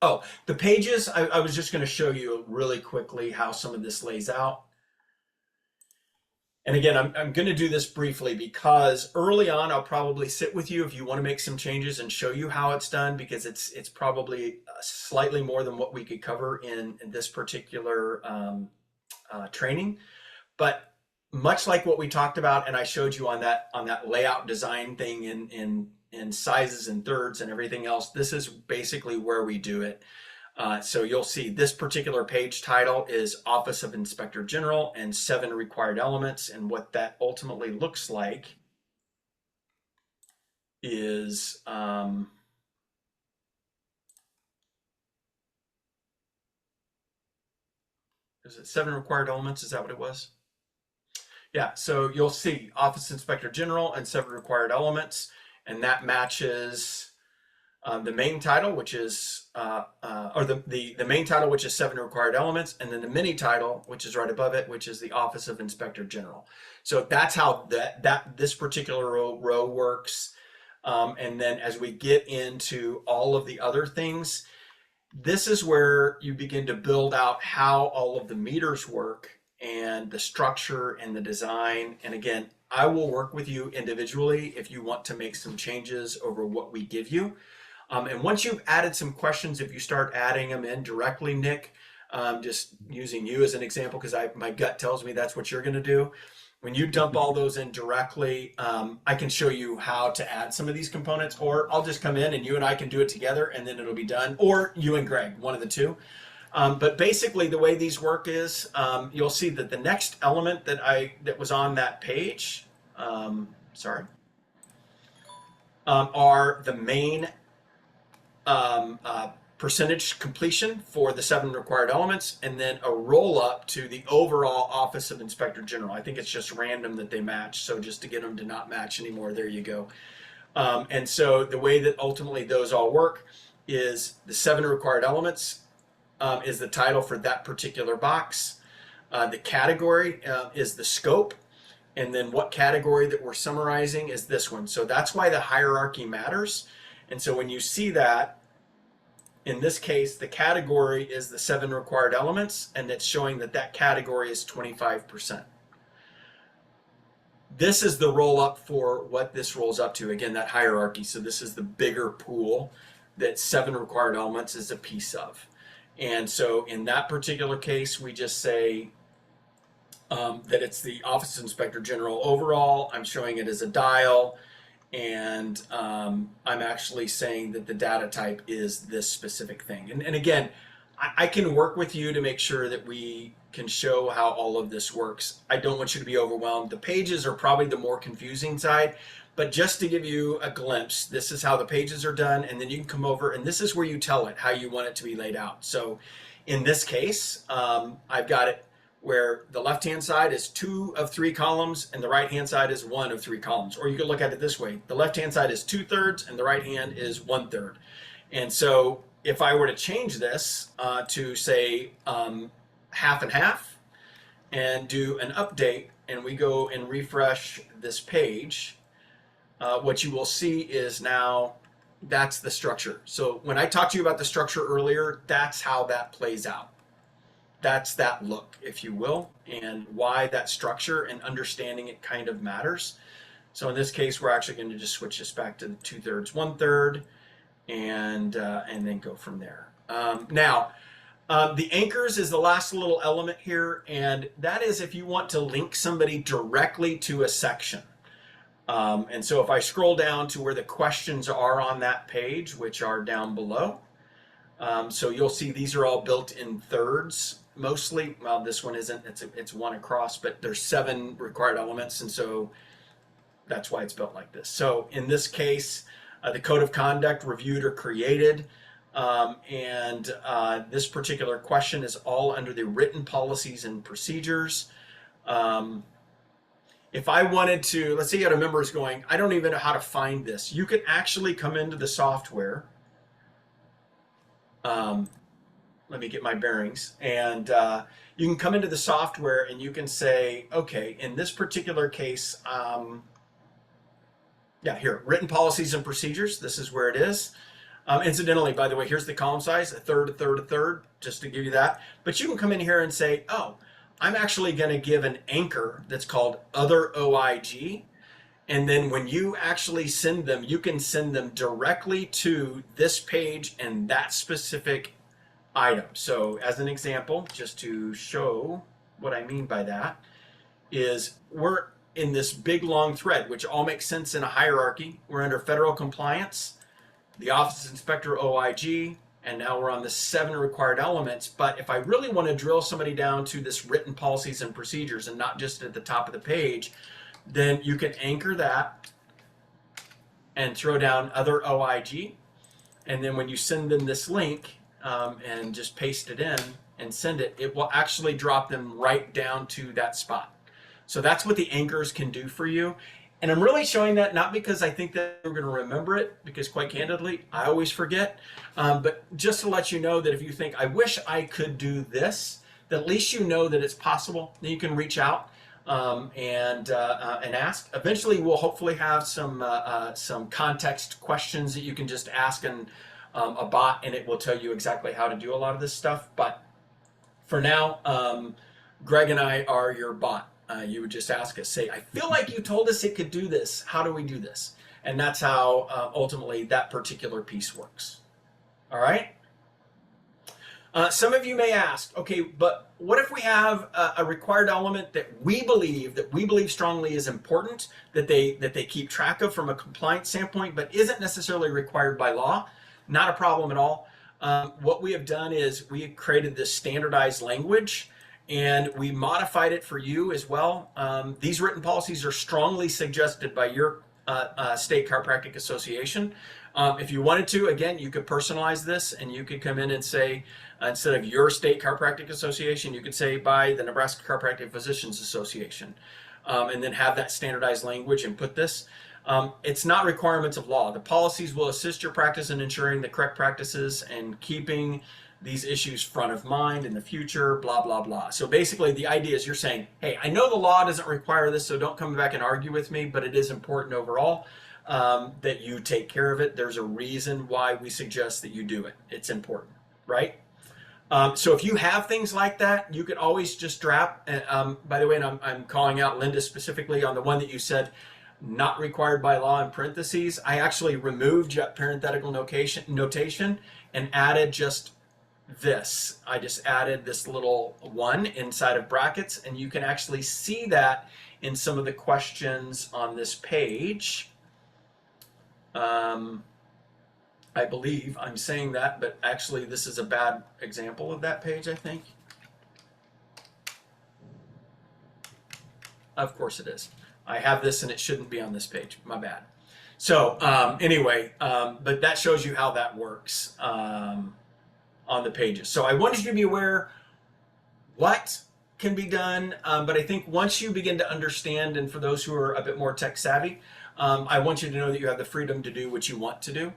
the pages? I was just going to show you really quickly how some of this lays out. And again, I'm going to do this briefly because early on, I'll probably sit with you if you want to make some changes and show you how it's done, because it's probably slightly more than what we could cover in this particular training. But much like what we talked about, and I showed you on that layout design thing in sizes and thirds and everything else, this is basically where we do it. So you'll see this particular page title is Office of Inspector General and 7 required elements. And what that ultimately looks like is, is it 7 required elements? Is that what it was? Yeah, so you'll see Office Inspector General and 7 required elements, and that matches the main title, which is, the main title, which is 7 required elements, and then the mini title, which is right above it, which is the Office of Inspector General. So that's how this particular row works. And then as we get into all of the other things, this is where you begin to build out how all of the meters work and the structure and the design. And again, I will work with you individually if you want to make some changes over what we give you. And once you've added some questions, if you start adding them in directly, Nick, just using you as an example, because my gut tells me that's what you're going to do. When you dump all those in directly, I can show you how to add some of these components, or I'll just come in and you and I can do it together and then it'll be done, or you and Greg, one of the two. But basically the way these work is, you'll see that the next element that was on that page, are the main percentage completion for the 7 required elements, and then a roll up to the overall Office of Inspector General. I think it's just random that they match, so just to get them to not match anymore, there you go. And so the way that ultimately those all work is the 7 required elements is the title for that particular box. The category is the scope, and then what category that we're summarizing is this one. So that's why the hierarchy matters. And so when you see that, in this case, the category is the 7 required elements, and it's showing that category is 25%. This is the roll up for what this rolls up to. Again, that hierarchy. So this is the bigger pool that 7 required elements is a piece of. And so in that particular case, we just say that it's the Office of Inspector General overall. I'm showing it as a dial, and I'm actually saying that the data type is this specific thing. And again, I can work with you to make sure that we can show how all of this works. I don't want you to be overwhelmed. The pages are probably the more confusing side, but just to give you a glimpse, this is how the pages are done, and then you can come over, and this is where you tell it how you want it to be laid out. So in this case, I've got it where the left-hand side is 2 of 3 columns and the right-hand side is 1 of 3 columns. Or you could look at it this way. The left-hand side is 2/3 and the right hand is 1/3. And so if I were to change this to say half and half and do an update, and we go and refresh this page, what you will see is now that's the structure. So when I talked to you about the structure earlier, that's how that plays out. That's that look, if you will, and why that structure and understanding it kind of matters. So in this case, we're actually going to just switch this back to the 2/3, 1/3, and then go from there. Now, the anchors is the last little element here, and that is if you want to link somebody directly to a section. And so if I scroll down to where the questions are on that page, which are down below, so you'll see these are all built in thirds mostly. Well, this one isn't, it's 1 across, but there's 7 required elements, and so that's why it's built like this. So in this case, the code of conduct reviewed or created, and this particular question is all under the written policies and procedures. If I wanted to, let's say you had a member who's going, I don't even know how to find this. You can actually come into the software. Let me get my bearings. And you can come into the software and you can say, okay, in this particular case, yeah, here, written policies and procedures. This is where it is. Incidentally, by the way, here's the column size, 1/3, 1/3, 1/3, just to give you that. But you can come in here and say, oh, I'm actually going to give an anchor that's called other OIG. And then when you actually send them, you can send them directly to this page and that specific item. So as an example, just to show what I mean by that, is we're in this big long thread, which all makes sense in a hierarchy. We're under federal compliance, the Office of Inspector OIG, and now we're on the 7 required elements. But if I really want to drill somebody down to this written policies and procedures and not just at the top of the page, then you can anchor that and throw down other OIG. And then when you send them this link and just paste it in and send it, it will actually drop them right down to that spot. So that's what the anchors can do for you. And I'm really showing that not because I think that we're going to remember it, because quite candidly, I always forget. But just to let you know that if you think, I wish I could do this, that at least you know that it's possible. Then you can reach out and ask. Eventually, we'll hopefully have some context questions that you can just ask and a bot, and it will tell you exactly how to do a lot of this stuff. But for now, Greg and I are your bot. You would just ask us, say, I feel like you told us it could do this. How do we do this? And that's how ultimately that particular piece works. All right? Some of you may ask, okay, but what if we have a required element that we believe strongly is important, that they keep track of from a compliance standpoint, but isn't necessarily required by law? Not a problem at all. What we have done is we have created this standardized language, and we modified it for you as well. These written policies are strongly suggested by your state chiropractic association. If you wanted to, again, you could personalize this, and you could come in and say, instead of your state chiropractic association, you could say by the Nebraska Chiropractic Physicians Association, and then have that standardized language and put this. It's not requirements of law. The policies will assist your practice in ensuring the correct practices and keeping these issues front of mind in the future, blah, blah, blah. So basically the idea is you're saying, hey, I know the law doesn't require this, so don't come back and argue with me, but it is important overall that you take care of it. There's a reason why we suggest that you do it. It's important, right? So if you have things like that, you can always just drop, by the way, and I'm calling out Linda specifically on the one that you said, not required by law in parentheses. I actually removed parenthetical notation and added just this. I just added this little 1 inside of brackets, and you can actually see that in some of the questions on this page. I believe I'm saying that, but actually this is a bad example of that page, I think. Of course it is. I have this and it shouldn't be on this page. My bad. So anyway, but that shows you how that works on the pages. So I wanted you to be aware what can be done, but I think once you begin to understand, and for those who are a bit more tech savvy, I want you to know that you have the freedom to do what you want to do.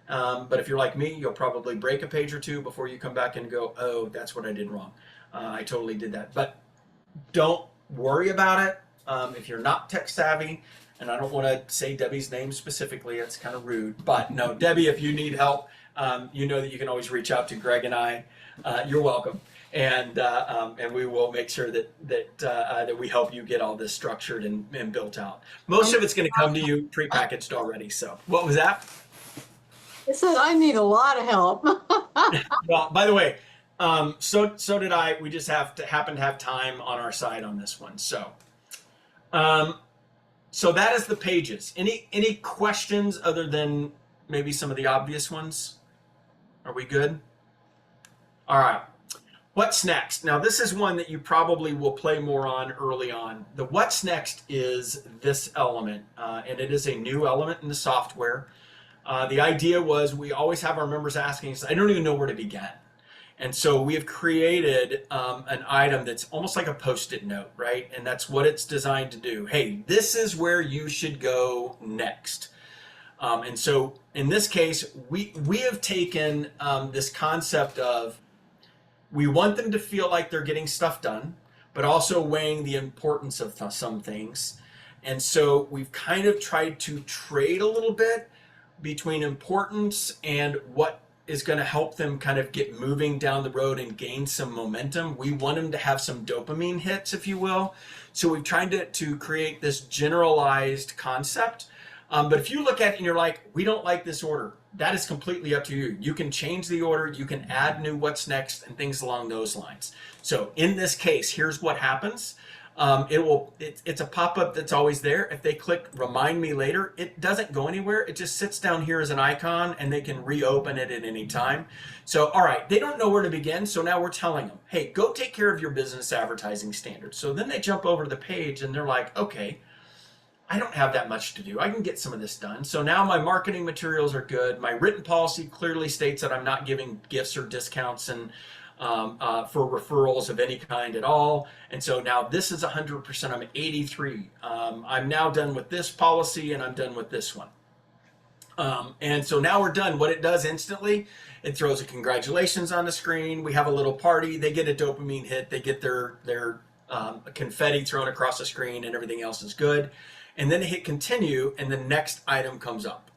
But if you're like me, you'll probably break a page or two before you come back and go, oh, that's what I did wrong. I totally did that. But don't worry about it if you're not tech savvy. And I don't want to say Debbie's name specifically. It's kind of rude. But no, Debbie, if you need help, you know that you can always reach out to Greg and I. You're welcome. And we will make sure that we help you get all this structured and built out. Most of it's going to come to you prepackaged already. So what was that? It said I need a lot of help. Well, by the way, so did I. We just happen to have time on our side on this one. So that is the pages. Any questions other than maybe some of the obvious ones? Are we good? All right. What's next? Now, this is one that you probably will play more on early on. The what's next is this element, and it is a new element in the software. The idea was we always have our members asking us, I don't even know where to begin. And so we have created an item that's almost like a Post-it note, right? And that's what it's designed to do. Hey, this is where you should go next. And so in this case, we have taken this concept of we want them to feel like they're getting stuff done, but also weighing the importance of some things. And so we've kind of tried to trade a little bit between importance and what is going to help them kind of get moving down the road and gain some momentum. We want them to have some dopamine hits, if you will. So we've tried to create this generalized concept. But if you look at it and you're like, we don't like this order, that is completely up to you. You can change the order, you can add new what's next and things along those lines. So in this case, here's what happens. It's a pop-up that's always there. If they click remind me later, it doesn't go anywhere. It just sits down here as an icon and they can reopen it at any time. So, all right, they don't know where to begin. So now we're telling them, hey, go take care of your business advertising standards. So then they jump over to the page and they're like, okay, I don't have that much to do. I can get some of this done. So now my marketing materials are good. My written policy clearly states that I'm not giving gifts or discounts and for referrals of any kind at all. And so now this is 100%. I'm 83. I'm now done with this policy and I'm done with this one. And so now we're done. What it does instantly, it throws a congratulations on the screen. We have a little party. They get a dopamine hit. They get their confetti thrown across the screen and everything else is good. And then they hit continue and the next item comes up.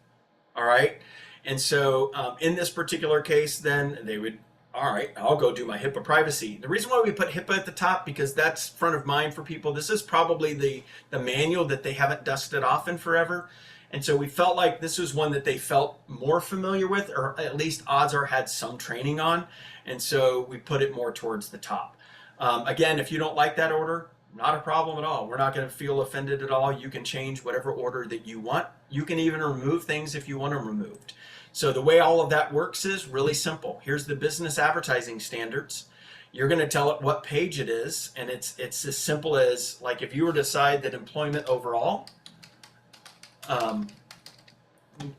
All right. And so in this particular case, then they would, all right, I'll go do my HIPAA privacy. The reason why we put HIPAA at the top, because that's front of mind for people. This is probably the manual that they haven't dusted off in forever. And so we felt like this was one that they felt more familiar with, or at least odds are had some training on. And so we put it more towards the top. Again, if you don't like that order, not a problem at all. We're not going to feel offended at all. You can change whatever order that you want. You can even remove things if you want them removed. So the way all of that works is really simple. Here's the business advertising standards. You're going to tell it what page it is, and it's as simple as, like, if you were to decide that employment overall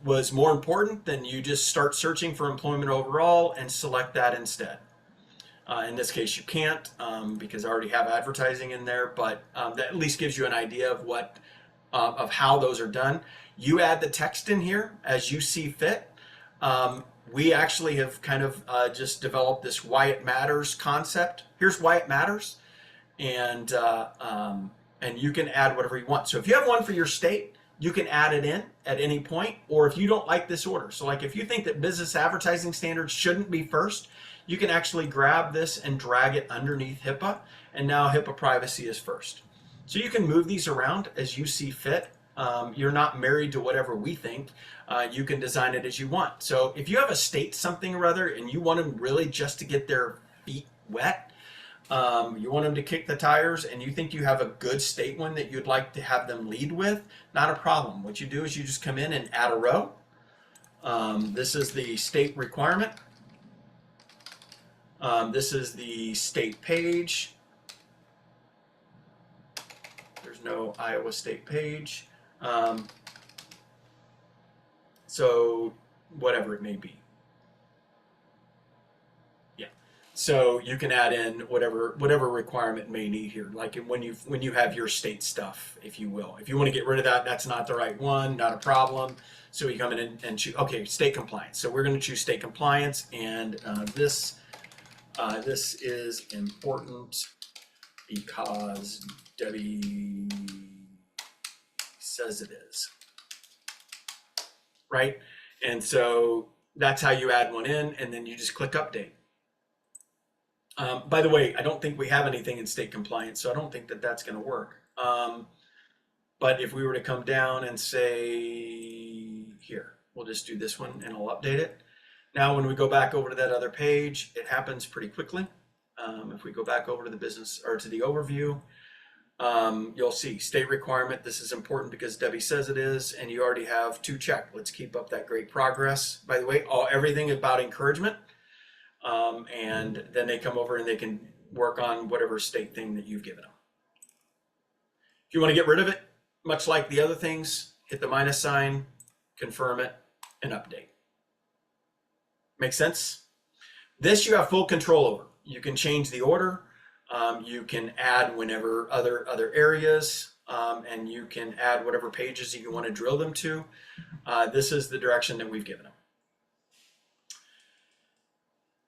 was more important, then you just start searching for employment overall and select that instead. In this case, you can't because I already have advertising in there, but that at least gives you an idea of what of how those are done. You add the text in here as you see fit. We actually have kind of just developed this why it matters concept. Here's why it matters, and you can add whatever you want. So if you have one for your state, you can add it in at any point, or if you don't like this order. So like if you think that business advertising standards shouldn't be first, you can actually grab this and drag it underneath HIPAA, and now HIPAA privacy is first. So you can move these around as you see fit. You're not married to whatever we think. You can design it as you want. So if you have a state something or other and you want them really just to get their feet wet, you want them to kick the tires, and you think you have a good state one that you'd like to have them lead with, not a problem. What you do is you just come in and add a row. This is the state requirement. This is the state page. There's no Iowa State page. So whatever it may be. Yeah. So you can add in whatever requirement may need here. Like when you have your state stuff, if you will. If you want to get rid of that, that's not the right one, not a problem. So you come in and choose, okay, state compliance. So we're going to choose state compliance, and this is important because Debbie says it is. Right? And so that's how you add one in, and then you just click update. By the way, I don't think we have anything in state compliance, so I don't think that that's going to work. But if we were to come down and say here, we'll just do this one and I'll update it. Now, when we go back over to that other page, it happens pretty quickly. If we go back over to the business or to the overview, you'll see state requirement. This is important because Debbie says it is, and you already have 2 checked. Let's keep up that great progress. By the way, everything about encouragement. And then they come over and they can work on whatever state thing that you've given them. If you want to get rid of it, much like the other things, hit the minus sign, confirm it, and update. Make sense? This you have full control over. You can change the order. You can add whenever other areas, and you can add whatever pages you want to drill them to. This is the direction that we've given them.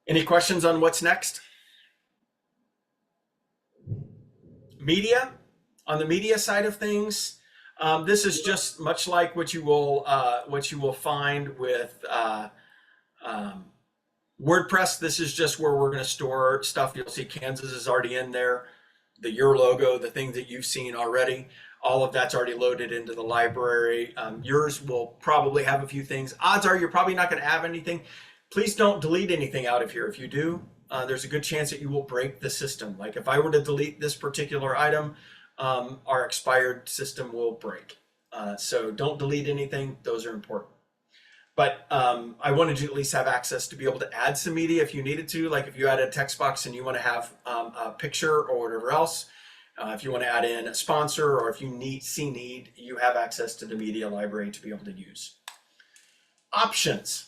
Any questions on what's next? Media. On the media side of things, this is just much like what you will find with WordPress. This is just where we're going to store stuff. You'll see Kansas is already in there, your logo, the things that you've seen already. All of that's already loaded into the library. Yours will probably have a few things. Odds are you're probably not going to have anything. Please don't delete anything out of here. If you do, there's a good chance that you will break the system. Like if I were to delete this particular item, our expired system will break. So don't delete anything. Those are important. But I wanted you to at least have access to be able to add some media if you needed to. Like if you add a text box and you want to have a picture or whatever else, if you want to add in a sponsor, or if you need, you have access to the media library to be able to use. Options.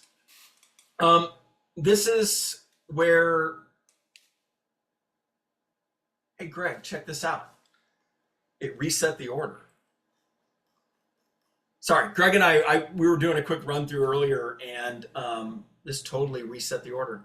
This is where, hey Greg, check this out. It reset the order. Sorry, Greg and we were doing a quick run through earlier, and this totally reset the order.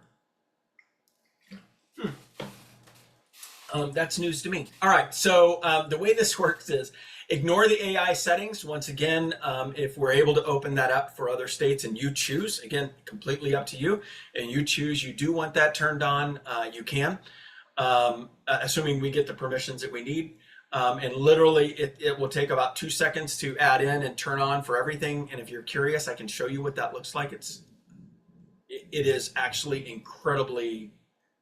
That's news to me. All right, so the way this works is ignore the AI settings. Once again, if we're able to open that up for other states and you choose, again, completely up to you, and you choose you do want that turned on, you can, assuming we get the permissions that we need. And literally it will take about 2 seconds to add in and turn on for everything. And if you're curious, I can show you what that looks like. It is actually incredibly,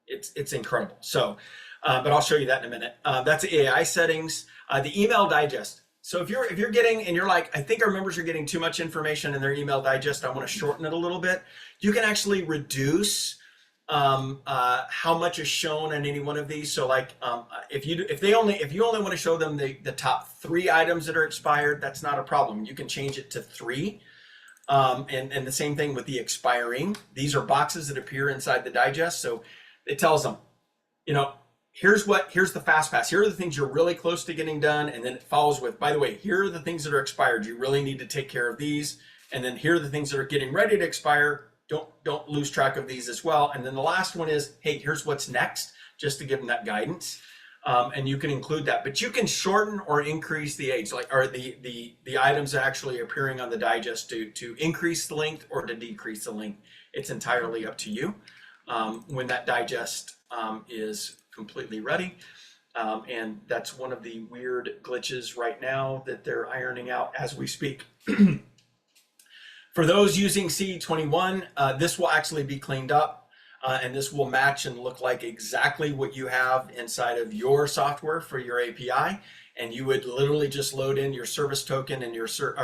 it's incredible. So, but I'll show you that in a minute. That's the AI settings, the email digest. So if you're getting, and you're like, I think our members are getting too much information in their email digest, I want to shorten it a little bit. You can actually reduce how much is shown in any one of these. So like if you only want to show them the top 3 items that are expired, that's not a problem. You can change it to 3. And the same thing with the expiring. These are boxes that appear inside the digest. So it tells them, here's the fast pass. Here are the things you're really close to getting done. And then it follows with, by the way, here are the things that are expired. You really need to take care of these. And then here are the things that are getting ready to expire. Don't lose track of these as well. And then the last one is, hey, here's what's next, just to give them that guidance. And you can include that, but you can shorten or increase the age, or the items actually appearing on the digest to increase the length or to decrease the length. It's entirely up to you when that digest is completely ready. And that's one of the weird glitches right now that they're ironing out as we speak. For those using C21, this will actually be cleaned up, and this will match and look like exactly what you have inside of your software for your API. And you would literally just load in your service token and your service,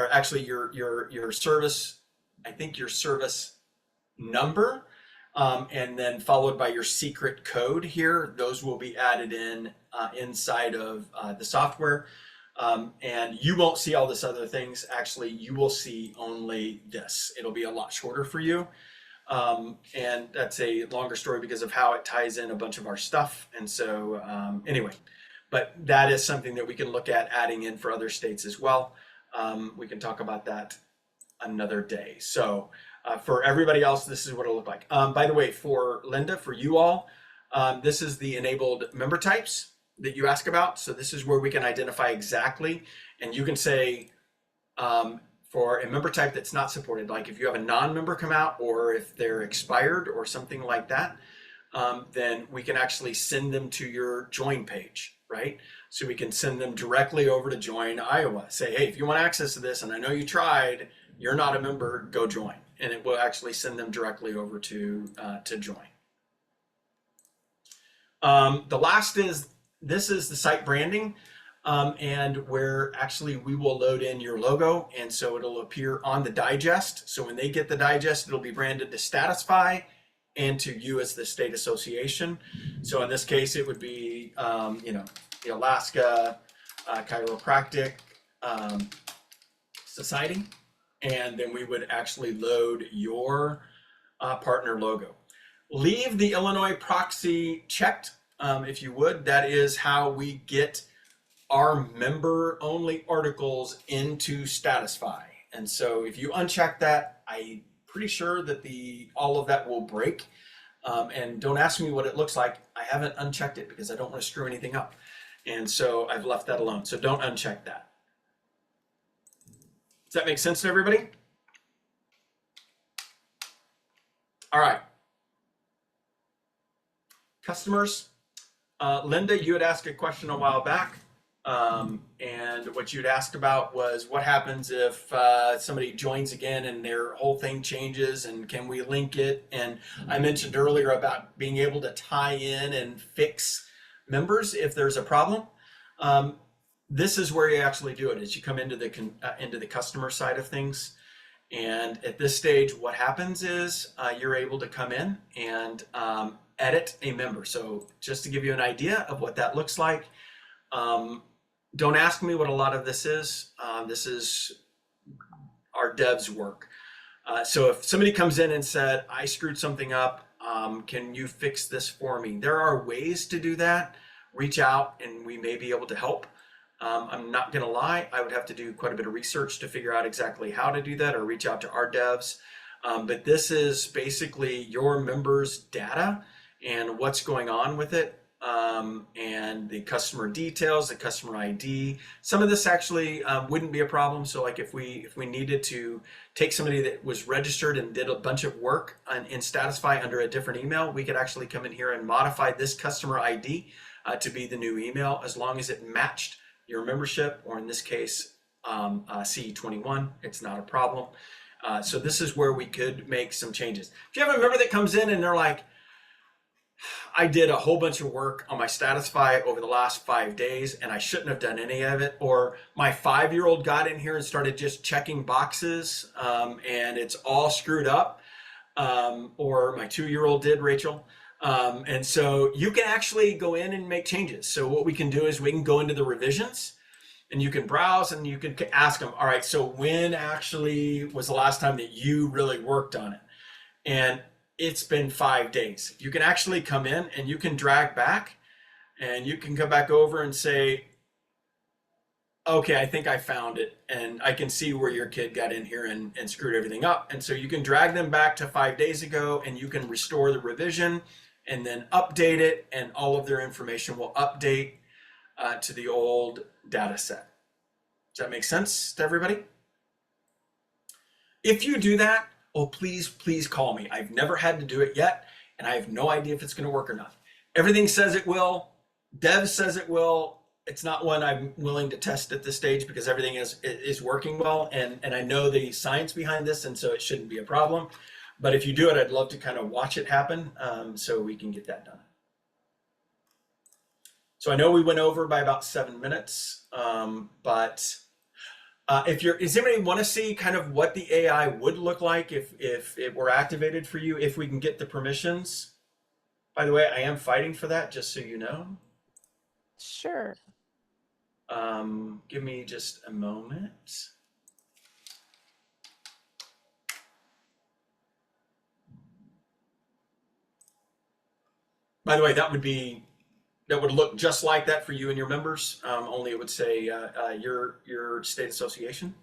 I think your service number, and then followed by your secret code here. Those will be added in inside of the software. And you won't see all this other things. Actually, you will see only this. It'll be a lot shorter for you. And that's a longer story because of how it ties in a bunch of our stuff. And so anyway, but that is something that we can look at adding in for other states as well. We can talk about that another day. So for everybody else, this is what it'll look like. By the way, for Linda, for you all, this is the enabled member types that you ask about. So this is where we can identify exactly, and you can say for a member type that's not supported, like if you have a non-member come out or if they're expired or something like that, then we can actually send them to your join page, right? So we can send them directly over to Join Iowa. Say, hey, if you want access to this, and I know you tried, you're not a member, go join. And it will actually send them directly over to join. The last is, this is the site branding, and where actually we will load in your logo, and so it'll appear on the digest. So when they get the digest, it'll be branded to Statusfi and to you as the state association. So in this case, it would be the Alaska Chiropractic Society, and then we would actually load your partner logo. Leave the Illinois proxy checked. If you would. That is how we get our member-only articles into Statusfi. And so if you uncheck that, I'm pretty sure that all of that will break. And don't ask me what it looks like. I haven't unchecked it because I don't want to screw anything up. And so I've left that alone. So don't uncheck that. Does that make sense to everybody? All right. Customers. Linda, you had asked a question a while back, and what you'd asked about was what happens if somebody joins again and their whole thing changes, and can we link it? And I mentioned earlier about being able to tie in and fix members if there's a problem. This is where you actually do it, is you come into the customer side of things. And at this stage, what happens is you're able to come in and edit a member. So just to give you an idea of what that looks like, don't ask me what a lot of this is. This is our devs work. So if somebody comes in and said, I screwed something up, can you fix this for me? There are ways to do that. Reach out and we may be able to help. I'm not gonna lie, I would have to do quite a bit of research to figure out exactly how to do that, or reach out to our devs. But this is basically your members' data and what's going on with it, and the customer details, the customer ID. Some of this actually wouldn't be a problem. So like if we needed to take somebody that was registered and did a bunch of work in Statusfi under a different email, we could actually come in here and modify this customer ID to be the new email, as long as it matched your membership, or in this case, C21, it's not a problem. So this is where we could make some changes. If you have a member that comes in and they're like, I did a whole bunch of work on my Statusfi over the last 5 days and I shouldn't have done any of it, or my 5-year-old got in here and started just checking boxes and it's all screwed up, or my 2-year-old did, Rachel. And so you can actually go in and make changes. So what we can do is we can go into the revisions and you can browse and you can ask them, all right, so when actually was the last time that you really worked on it? And it's been 5 days. You can actually come in and you can drag back and you can come back over and say, okay, I think I found it. And I can see where your kid got in here and screwed everything up. And so you can drag them back to 5 days ago and you can restore the revision and then update it, and all of their information will update to the old data set. Does that make sense to everybody? If you do that, oh, please call me. I've never had to do it yet, and I have no idea if it's going to work or not. Everything says it will. Dev says it will. It's not one I'm willing to test at this stage because everything is working well, and I know the science behind this, and so it shouldn't be a problem. But if you do it, I'd love to kind of watch it happen, so we can get that done. So I know we went over by about 7 minutes, but does anybody want to see kind of what the AI would look like if it were activated for you, if we can get the permissions? By the way, I am fighting for that, just so you know. Sure. Give me just a moment. By the way, that would look just like that for you and your members. Only it would say your state association.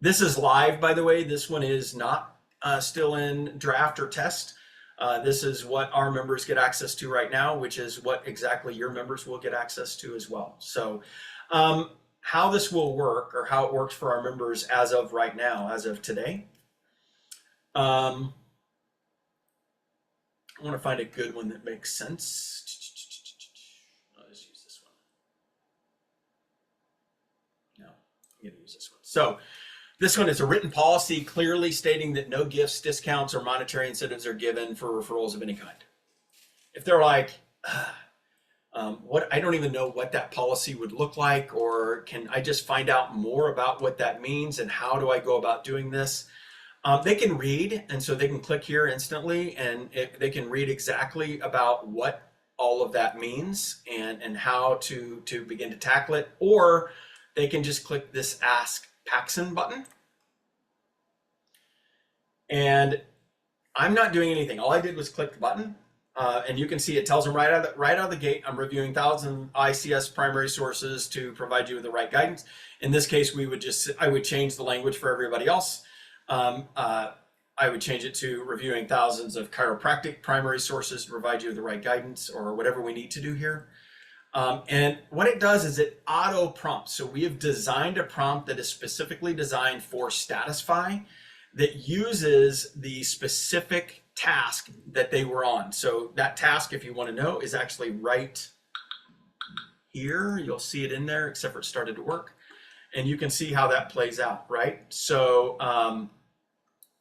This is live, by the way. This one is not still in draft or test. This is what our members get access to right now, which is what exactly your members will get access to as well. So how this will work, or how it works for our members as of right now, as of today. I want to find a good one that makes sense. Let's use this one. No, I'm going to use this one. So this one is a written policy clearly stating that no gifts, discounts, or monetary incentives are given for referrals of any kind. If they're like, what, I don't even know what that policy would look like, or can I just find out more about what that means and how do I go about doing this? They can read, and so they can click here instantly, and they can read exactly about what all of that means and how to begin to tackle it, or they can just click this Ask Paxson button. And I'm not doing anything. All I did was click the button, and you can see it tells them right out of the gate, I'm reviewing thousands of ICS primary sources to provide you with the right guidance. In this case, I would change the language for everybody else. I would change it to reviewing thousands of chiropractic primary sources to provide you with the right guidance, or whatever we need to do here. And what it does is it auto prompts. So we have designed a prompt that is specifically designed for Statusfi that uses the specific task that they were on. So that task, if you want to know, is actually right here. You'll see it in there, except for it started to work. And you can see how that plays out, right? So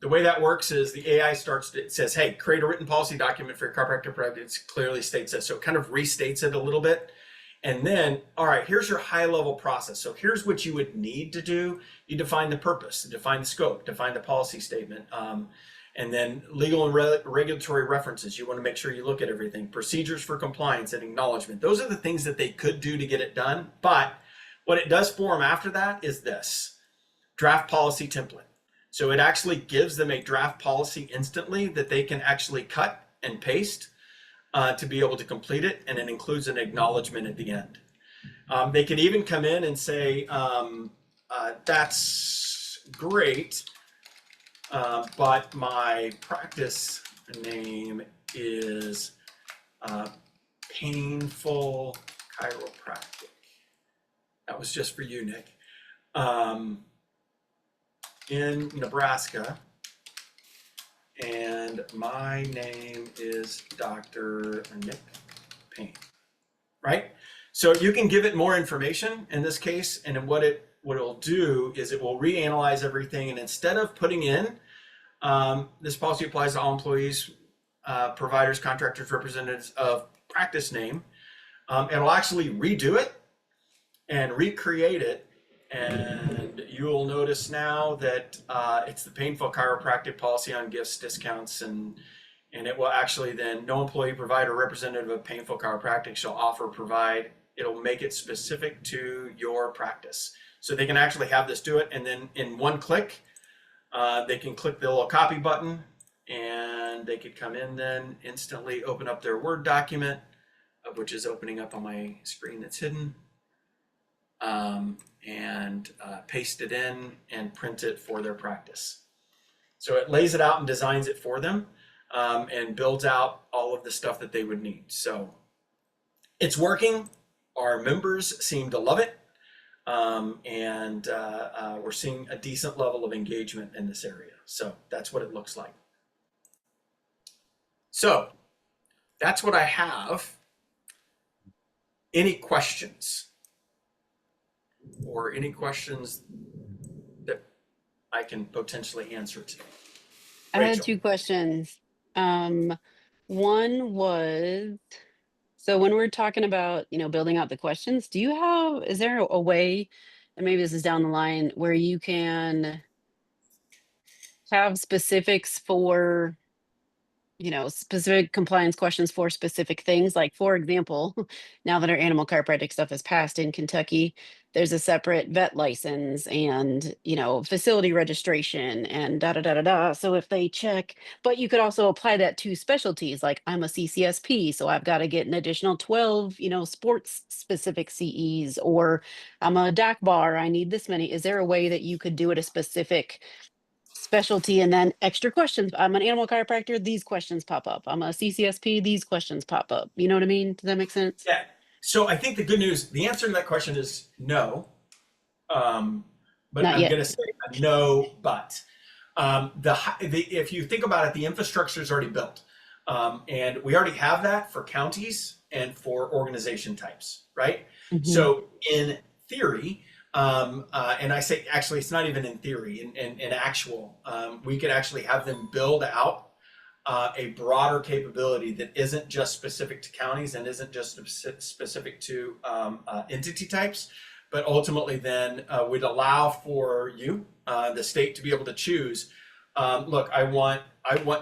the way that works is the AI it says, hey, create a written policy document for your chiropractic practice. It clearly states it. So it kind of restates it a little bit. And then, all right, here's your high level process. So here's what you would need to do. You define the purpose, define the scope, define the policy statement. And then legal and regulatory references. You want to make sure you look at everything. Procedures for compliance and acknowledgement. Those are the things that they could do to get it done. But what it does for them after that is this draft policy template. So it actually gives them a draft policy instantly that they can actually cut and paste to be able to complete it. And it includes an acknowledgement at the end. They can even come in and say, that's great, but my practice name is Painful Chiropractic. That was just for you, Nick. In Nebraska, and my name is Dr. Nick Payne, right? So you can give it more information in this case, and what it'll do is it will reanalyze everything, and instead of putting in, this policy applies to all employees, providers, contractors, representatives of practice name, it'll actually redo it and recreate it. And you will notice now that it's the Painful Chiropractic policy on gifts, discounts, and it will actually then, no employee, provider, representative of Painful Chiropractic shall offer, provide. It'll make it specific to your practice. So they can actually have this do it, and then in one click, they can click the little copy button, and they could come in then instantly open up their Word document, which is opening up on my screen that's hidden. And paste it in and print it for their practice. So it lays it out and designs it for them, and builds out all of the stuff that they would need. So it's working. Our members seem to love it. And we're seeing a decent level of engagement in this area. So that's what it looks like. So that's what I have. Any questions? Or any questions that I can potentially answer today? I had Rachel. 2 questions. One was, so when we're talking about, building out the questions, is there a way, and maybe this is down the line, where you can have specifics for, specific compliance questions for specific things? Like, for example, now that our animal chiropractic stuff is passed in Kentucky, there's a separate vet license and, facility registration and da da da da da. So if they check, but you could also apply that to specialties. Like, I'm a CCSP, so I've got to get an additional 12, sports specific CEs, or I'm a DAC bar, I need this many. Is there a way that you could do it a specific specialty and then extra questions? I'm an animal chiropractor, these questions pop up. I'm a CCSP, these questions pop up. You know what I mean? Does that make sense? Yeah. So I think the good news, the answer to that question is no. But Not I'm yet. going to say a no, but if you think about it, the infrastructure is already built. And we already have that for counties and for organization types, right? Mhm. So in theory, and I say actually, it's not even in theory, in actual, we could actually have them build out a broader capability that isn't just specific to counties and isn't just specific to entity types, but ultimately then would allow for you, the state, to be able to choose. Look, I want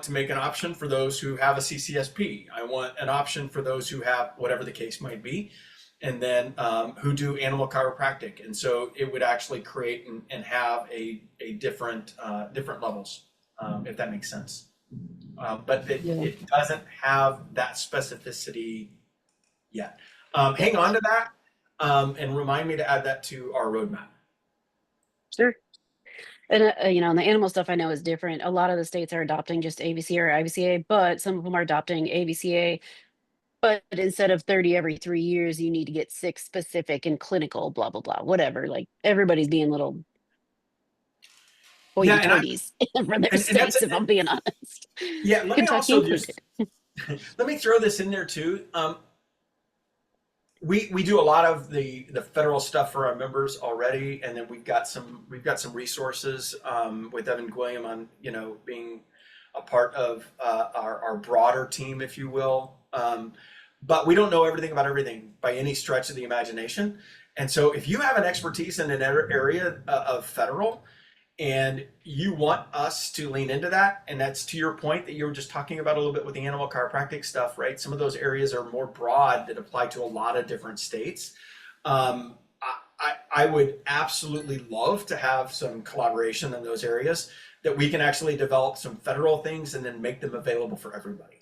to make an option for those who have a CCSP. I want an option for those who have whatever the case might be, and then who do animal chiropractic. And so it would actually create and have a different levels, if that makes sense. But it doesn't have that specificity yet. Hang on to that, and remind me to add that to our roadmap. Sure. And and the animal stuff I know is different. A lot of the states are adopting just ABCA or IBCA, but some of them are adopting ABCA. But instead of 30 every 3 years, you need to get 6 specific and clinical, blah blah blah, whatever. Like, everybody's being little Yeah, and hoity-toities for their states, if I'm being honest. yeah. Let me Kentucky also included. let me throw this in there too. We do a lot of the federal stuff for our members already, and then we've got some resources with Evan Gwilliam on being a part of our broader team, if you will. But we don't know everything about everything by any stretch of the imagination. And so if you have an expertise in an area of federal, and you want us to lean into that, and that's to your point that you were just talking about a little bit with the animal chiropractic stuff, right? Some of those areas are more broad that apply to a lot of different states. I would absolutely love to have some collaboration in those areas, that we can actually develop some federal things and then make them available for everybody.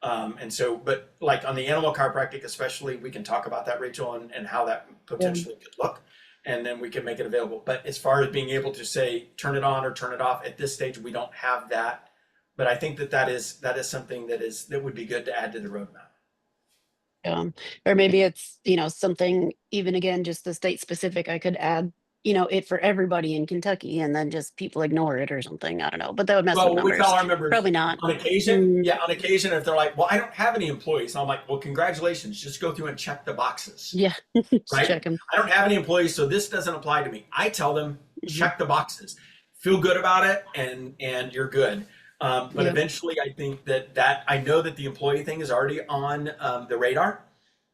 And so, but like on the animal chiropractic especially, we can talk about that, Rachel, and how that potentially could look, and then we can make it available. But as far as being able to say turn it on or turn it off at this stage, we don't have that. But I think that is something that would be good to add to the roadmap. Or maybe it's, something, even again, just the state specific, I could add, it for everybody in Kentucky, and then just people ignore it or something. I don't know, but that would mess with Well, we numbers. tell our members Probably not. on occasion. Yeah, on occasion, if they're like, "Well, I don't have any employees," I'm like, "Well, congratulations. Just go through and check the boxes." Yeah, just Right? check them. I don't have any employees, so this doesn't apply to me. I tell them, check the boxes, feel good about it, and you're good. But eventually, I think that I know that the employee thing is already on the radar,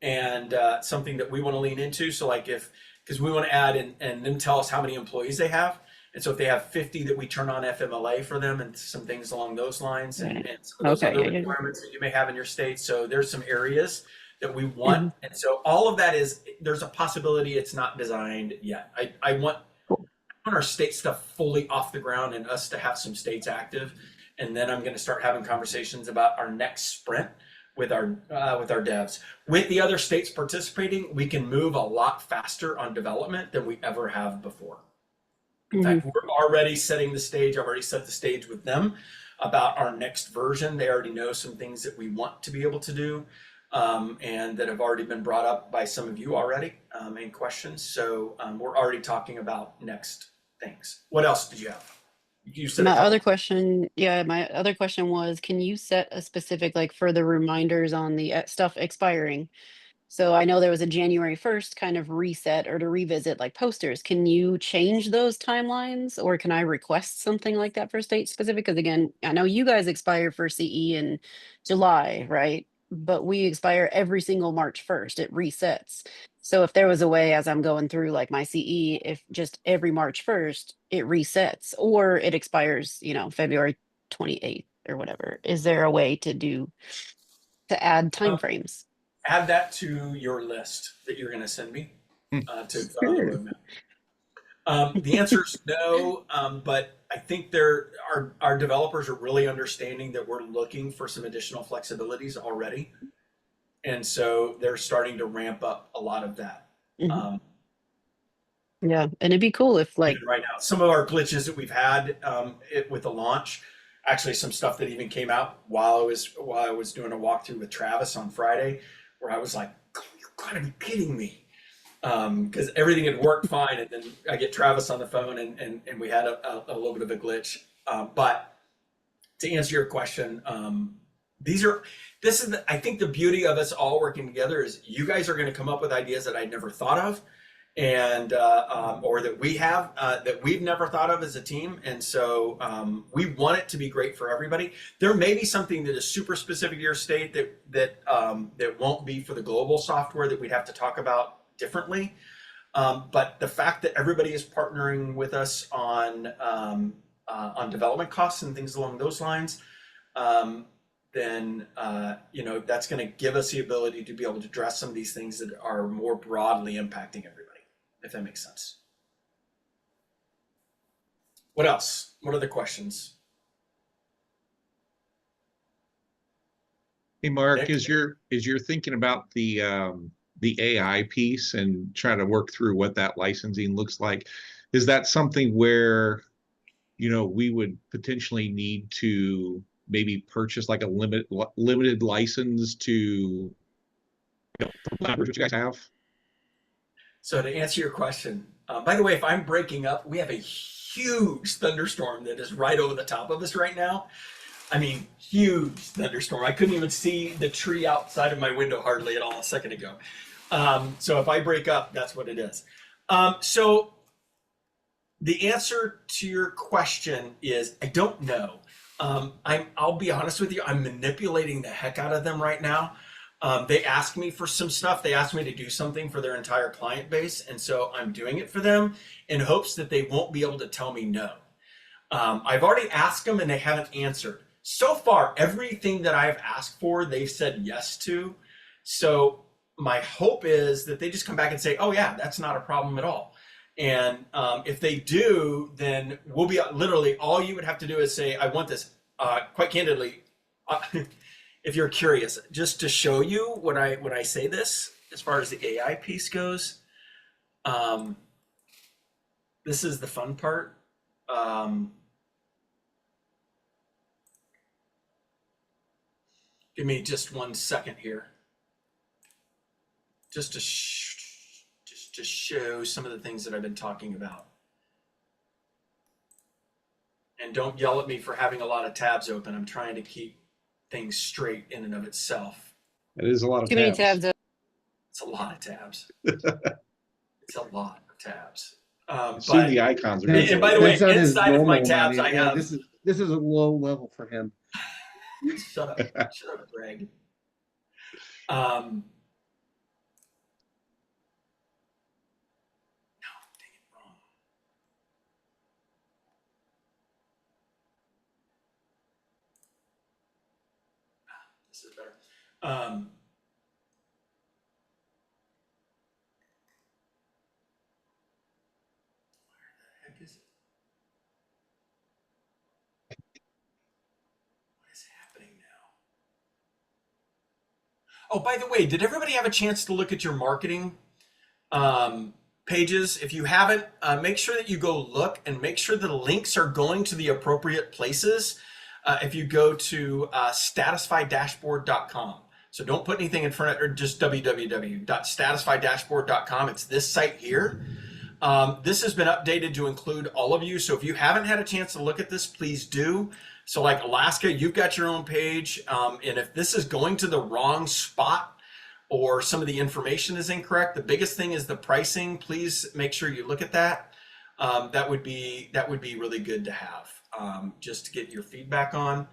and something that we want to lean into. So like because we want to add and then tell us how many employees they have. And so if they have 50, that we turn on FMLA for them and some things along those lines, and some of those other requirements that you may have in your state. So there's some areas that we want. And so all of that there's a possibility it's not designed yet. I want our state stuff fully off the ground and us to have some states active. And then I'm going to start having conversations about our next sprint with our devs. With the other states participating, we can move a lot faster on development than we ever have before. In fact, we're already setting the stage. I've already set the stage with them about our next version. They already know some things that we want to be able to do, and that have already been brought up by some of you already in questions. So we're already talking about next things. What else did you have? My other question was, can you set a specific, like, for the reminders on the stuff expiring? So I know there was a January 1st kind of reset or to revisit like posters. Can you change those timelines or can I request something like that for state specific? Because again, I know you guys expire for CE in July, right? But we expire every single March 1st. It resets. So if there was a way as I'm going through like my CE, if just every March 1st it resets or it expires, February 28th or whatever, is there a way to add timeframes? Add that to your list that you're going to send me to put on the Sure. roadmap. The answer is no, but I think our developers are really understanding that we're looking for some additional flexibilities already, and so they're starting to ramp up a lot of that. Mhm. Yeah, and it'd be cool if like Even right now, some of our glitches that we've had with the launch, actually some stuff that even came out while I was doing a walkthrough with Travis on Friday, where I was like, "You gotta be kidding me," because everything had worked fine, and then I get Travis on the phone, and we had a little bit of a glitch. But to answer your question, I think the beauty of us all working together is you guys are going to come up with ideas that I'd never thought of, and or that we've never thought of as a team, and so we want it to be great for everybody. There may be something that is super specific to your state that won't be for the global software that we'd have to talk about differently. But the fact that everybody is partnering with us on development costs and things along those lines, then that's going to give us the ability to be able to address some of these things that are more broadly impacting everybody, if that makes sense. What else? What other questions? Hey, Mark, Nick? is you're thinking about the AI piece and trying to work through what that licensing looks like, is that something where, we would potentially need to maybe purchase like a limited license to what you guys have? So to answer your question, by the way, if I'm breaking up, we have a huge thunderstorm that is right over the top of us right now. I mean, huge thunderstorm. I couldn't even see the tree outside of my window hardly at all a second ago. So if I break up, that's what it is. So the answer to your question is I don't know. I'll be honest with you, I'm manipulating the heck out of them right now. They asked me for some stuff. They asked me to do something for their entire client base. And so I'm doing it for them in hopes that they won't be able to tell me no. I've already asked them and they haven't answered. So far, everything that I've asked for, they've said yes to. So my hope is that they just come back and say, oh yeah, that's not a problem at all. And if they do, then we'll be literally, all you would have to do is say, I want this. Quite candidly, if you're curious, just to show you when I say this, as far as the AI piece goes, this is the fun part. Give me just 1 second here, just to show some of the things that I've been talking about. And don't yell at me for having a lot of tabs open. I'm trying to keep things straight in and of itself. It is a lot of too many tabs. tabs. It's a lot of tabs. It's a lot of tabs. Soon the icons are And by the way, That's not his inside of my normal tabs, money. I Yeah, have. this is a low level for him. Shut up, Greg. No, dang it, wrong. This is better. Where the heck is it? What is happening now? Oh, by the way, did everybody have a chance to look at your marketing pages? If you haven't, make sure that you go look and make sure the links are going to the appropriate places. If you go to statusfidashboard.com. So don't put anything in front of it, or just www.statusfidashboard.com. It's this site here. This has been updated to include all of you. So if you haven't had a chance to look at this, please do. So like Alaska, you've got your own page. And if this is going to the wrong spot, or some of the information is incorrect. The biggest thing is the pricing. Please make sure you look at that. That would be really good to have, just to get your feedback on.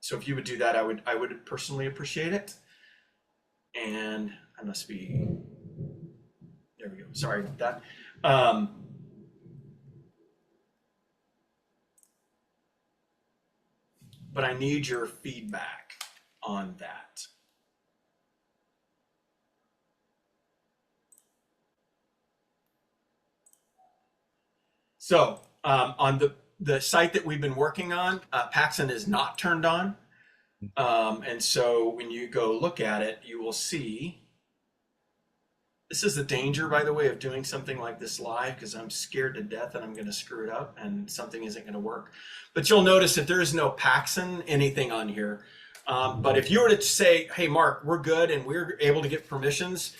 So if you would do that, I would personally appreciate it. And I must be, there we go. Sorry about that. But I need your feedback on that. So on the site that we've been working on, Paxson is not turned on. And so when you go look at it, you will see, this is the danger, by the way, of doing something like this live, because I'm scared to death that I'm going to screw it up and something isn't going to work. But you'll notice that there is no Paxson anything on here. But if you were to say, hey, Mark, we're good and we're able to get permissions,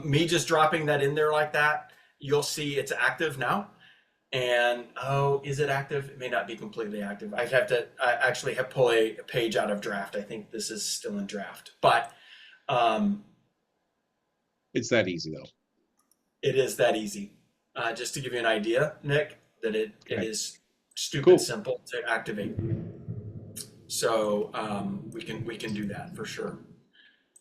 me just dropping that in there like that, you'll see it's active now. And oh, is it active? It may not be completely active. I actually have pull a page out of draft. I think this is still in draft, but It's that easy though. it is that easy. Just to give you an idea, Nick, that it is stupid Cool. simple to activate. So we can do that for sure.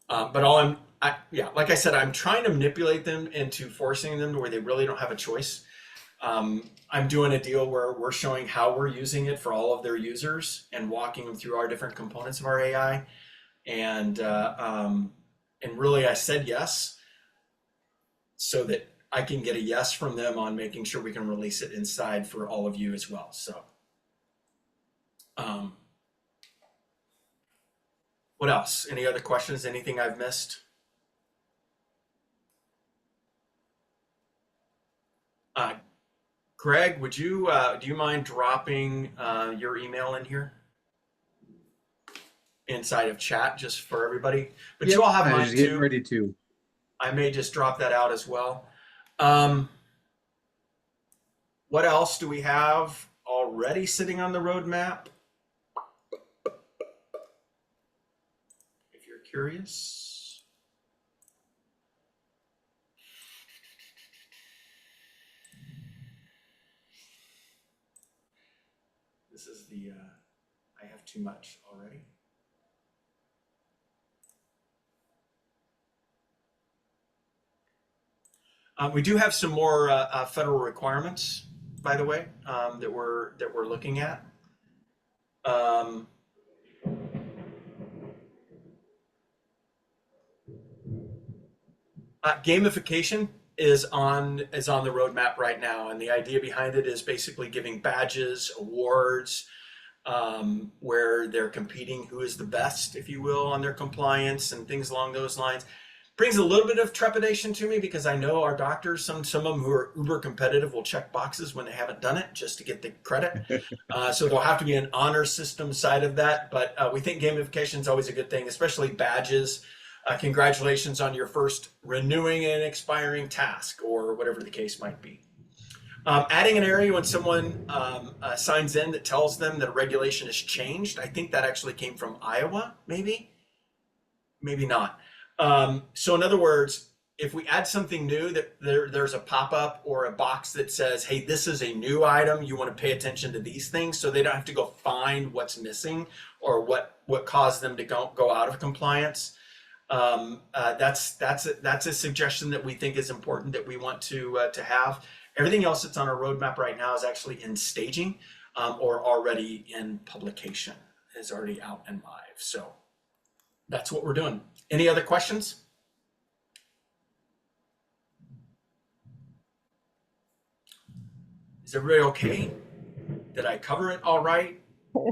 But like I said, I'm trying to manipulate them into forcing them to where they really don't have a choice. I'm doing a deal where we're showing how we're using it for all of their users and walking them through our different components of our AI. And really I said yes, so that I can get a yes from them on making sure we can release it inside for all of you as well. So, what else? Any other questions? Anything I've missed? Greg, would you do you mind dropping your email in here inside of chat just for everybody? But you all have I was mine just getting too. ready to. I may just drop that out as well. What else do we have already sitting on the roadmap? If you're curious. This is the, I have too much already. We do have some more federal requirements, by the way, that we're looking at. Gamification is on the roadmap right now, and the idea behind it is basically giving badges, awards, where they're competing, who is the best, if you will, on their compliance and things along those lines. Brings a little bit of trepidation to me because I know our doctors, some of them who are uber competitive will check boxes when they haven't done it just to get the credit. So there'll have to be an honor system side of that, but we think gamification is always a good thing, especially badges. Congratulations on your first renewing and expiring task, or whatever the case might be. Adding an area when someone signs in that tells them that a regulation has changed. I think that actually came from Iowa, maybe not. So in other words, if we add something new, that there's a pop-up or a box that says, hey, this is a new item, you want to pay attention to these things, so they don't have to go find what's missing or what caused them to go out of compliance. That's a suggestion that we think is important, that we want to have. Everything else that's on our roadmap right now is actually in staging or already in publication, is already out and live. So that's what we're doing. Any other questions? Is everybody okay? Did I cover it all right?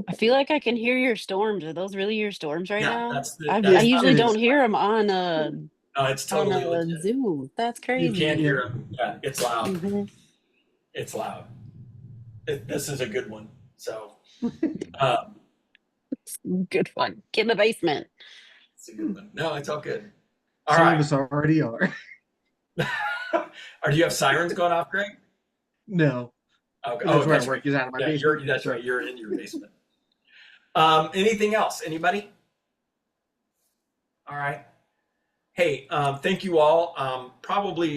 I feel like I can hear your storms. Are those really your storms right Yeah, now? that's I Yeah, usually it don't is. hear them on it's totally legit. Zoom. That's crazy. You can't hear them. Yeah, it's loud. Mhm. It's loud. This is a good one. So Good one. Get in the basement. it's a good one. No, it's all good. All Some of right. us already are. Do you have sirens going off, Greg? No. Okay. That's where I right. work, is out of my Yeah, basement. that's right. You're in your basement. Anything else? Anybody? All right. Hey, thank you all. Probably